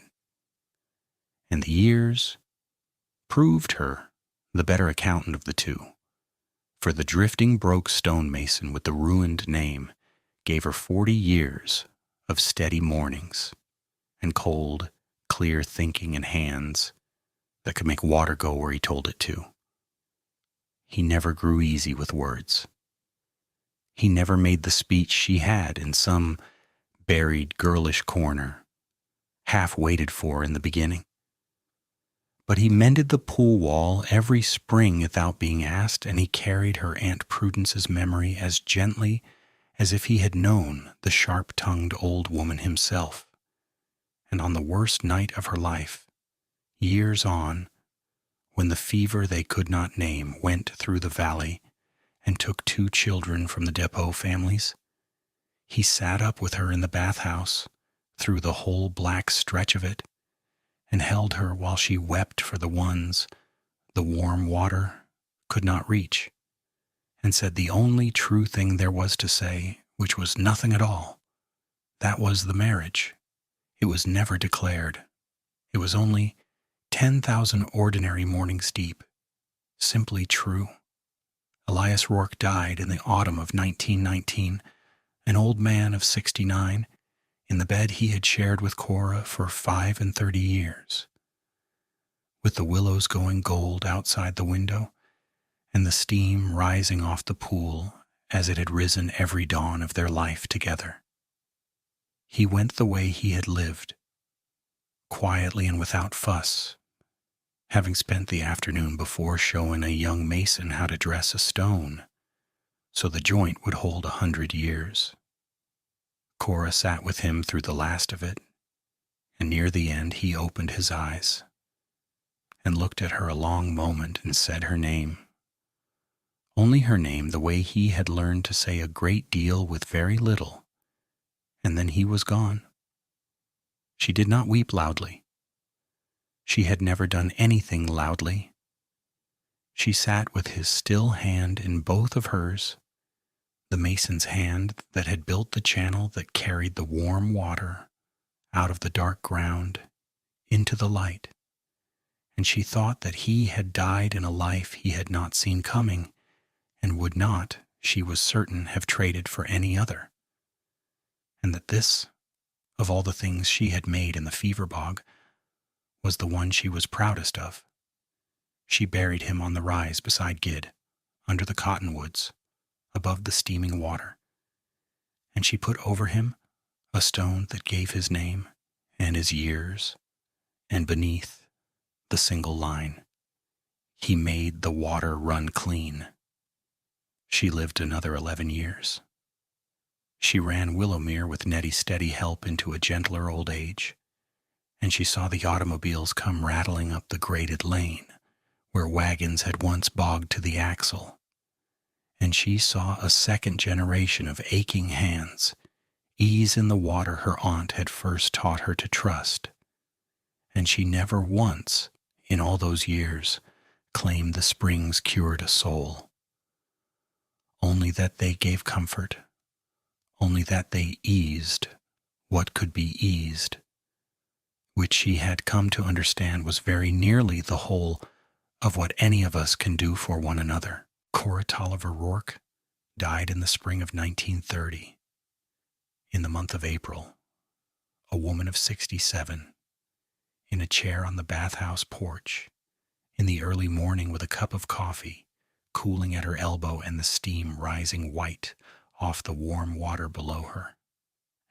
And the years proved her the better accountant of the two, for the drifting broke stonemason with the ruined name gave her 40 years of steady mornings and cold, clear thinking and hands that could make water go where he told it to. He never grew easy with words. He never made the speech she had in some buried girlish corner, half waited for in the beginning. But he mended the pool wall every spring without being asked, and he carried her Aunt Prudence's memory as gently as if he had known the sharp-tongued old woman himself. And on the worst night of her life, years on, when the fever they could not name went through the valley and took 2 children from the Depot families, he sat up with her in the bathhouse through the whole black stretch of it, and held her while she wept for the ones the warm water could not reach, and said the only true thing there was to say, which was nothing at all. That was the marriage. It was never declared. It was only 10,000 ordinary mornings deep, simply true. Elias Rourke died in the autumn of 1919, an old man of 69, in the bed he had shared with Cora for 35 years, with the willows going gold outside the window, and the steam rising off the pool as it had risen every dawn of their life together. He went the way he had lived, quietly and without fuss, having spent the afternoon before showing a young mason how to dress a stone so the joint would hold 100 years. Cora sat with him through the last of it, and near the end he opened his eyes and looked at her a long moment and said her name. Only her name, the way he had learned to say a great deal with very little, and then he was gone. She did not weep loudly. She had never done anything loudly. She sat with his still hand in both of hers, the mason's hand that had built the channel that carried the warm water out of the dark ground into the light, and she thought that he had died in a life he had not seen coming, and would not, she was certain, have traded for any other, and that this, of all the things she had made in the fever bog, was the one she was proudest of. She buried him on the rise beside Gid, under the cottonwoods, above the steaming water, and she put over him a stone that gave his name and his years, and beneath the single line, he made the water run clean. She lived another 11 years. She ran Willowmere with Nettie's steady help into a gentler old age, and she saw the automobiles come rattling up the graded lane where wagons had once bogged to the axle, and she saw a second generation of aching hands ease in the water her aunt had first taught her to trust, and she never once, in all those years, claimed the springs cured a soul. only that they gave comfort, only that they eased what could be eased, which she had come to understand was very nearly the whole of what any of us can do for one another. Cora Tolliver Rourke died in the spring of 1930, in the month of April, a woman of 67, in a chair on the bathhouse porch, in the early morning with a cup of coffee cooling at her elbow and the steam rising white off the warm water below her,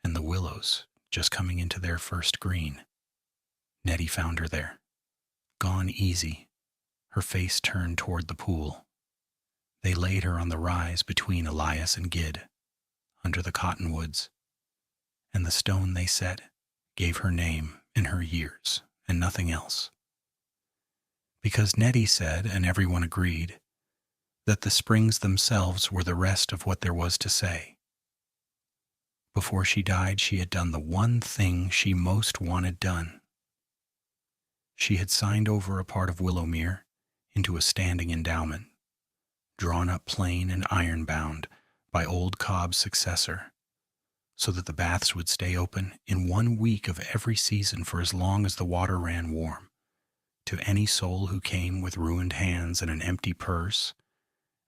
and the willows just coming into their first green. Nettie found her there, gone easy, her face turned toward the pool. They laid her on the rise between Elias and Gid, under the cottonwoods, and the stone they set gave her name and her years, and nothing else. Because Nettie said, and everyone agreed, that the springs themselves were the rest of what there was to say. Before she died, she had done the one thing she most wanted done. She had signed over a part of Willowmere into a standing endowment, drawn up plain and iron-bound by old Cobb's successor, so that the baths would stay open in 1 week of every season for as long as the water ran warm, to any soul who came with ruined hands and an empty purse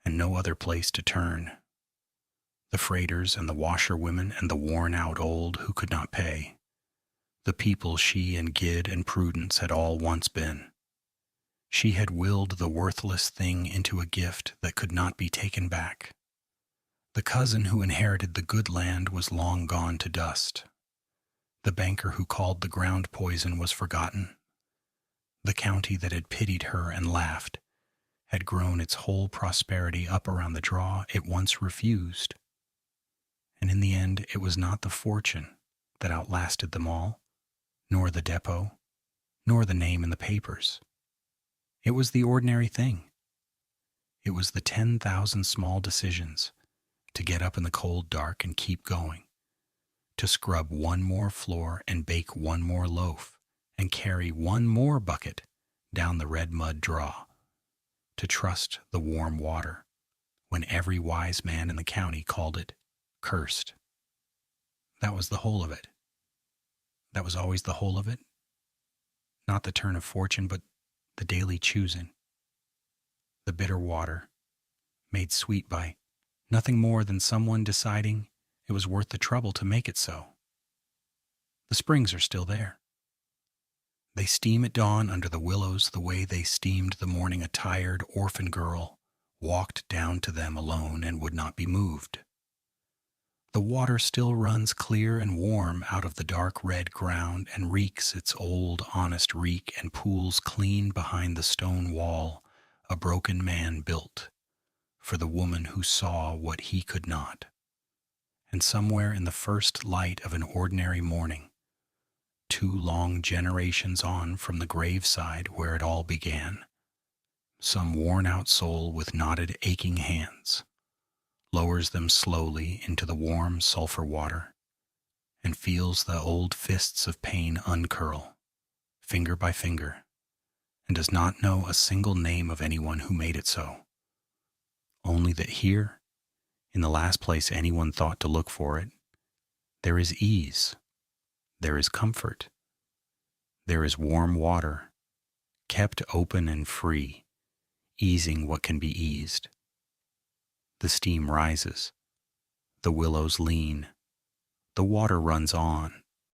and no other place to turn. The freighters and the washerwomen and the worn-out old who could not pay. The people she and Gid and Prudence had all once been. She had willed the worthless thing into a gift that could not be taken back. The cousin who inherited the good land was long gone to dust. The banker who called the ground poison was forgotten. The county that had pitied her and laughed had grown its whole prosperity up around the draw it once refused. And in the end, it was not the fortune that outlasted them all, nor the depot, nor the name in the papers. It was the ordinary thing. It was the 10,000 small decisions to get up in the cold dark and keep going, to scrub one more floor and bake one more loaf and carry one more bucket down the red mud draw, to trust the warm water when every wise man in the county called it cursed. That was the whole of it. That was always the whole of it. Not the turn of fortune, but the daily choosing. The bitter water, made sweet by nothing more than someone deciding it was worth the trouble to make it so. The springs are still there. They steam at dawn under the willows the way they steamed the morning a tired orphan girl walked down to them alone and would not be moved. The water still runs clear and warm out of the dark red ground and reeks its old honest reek and pools clean behind the stone wall a broken man built for the woman who saw what he could not. And somewhere in the first light of an ordinary morning, 2 long generations on from the graveside where it all began, some worn-out soul with knotted, aching hands lowers them slowly into the warm sulphur water and feels the old fists of pain uncurl, finger by finger, and does not know a single name of anyone who made it so, only that here, in the last place anyone thought to look for it, there is ease, there is comfort, there is warm water, kept open and free, easing what can be eased. The steam rises, the willows lean, the water runs on,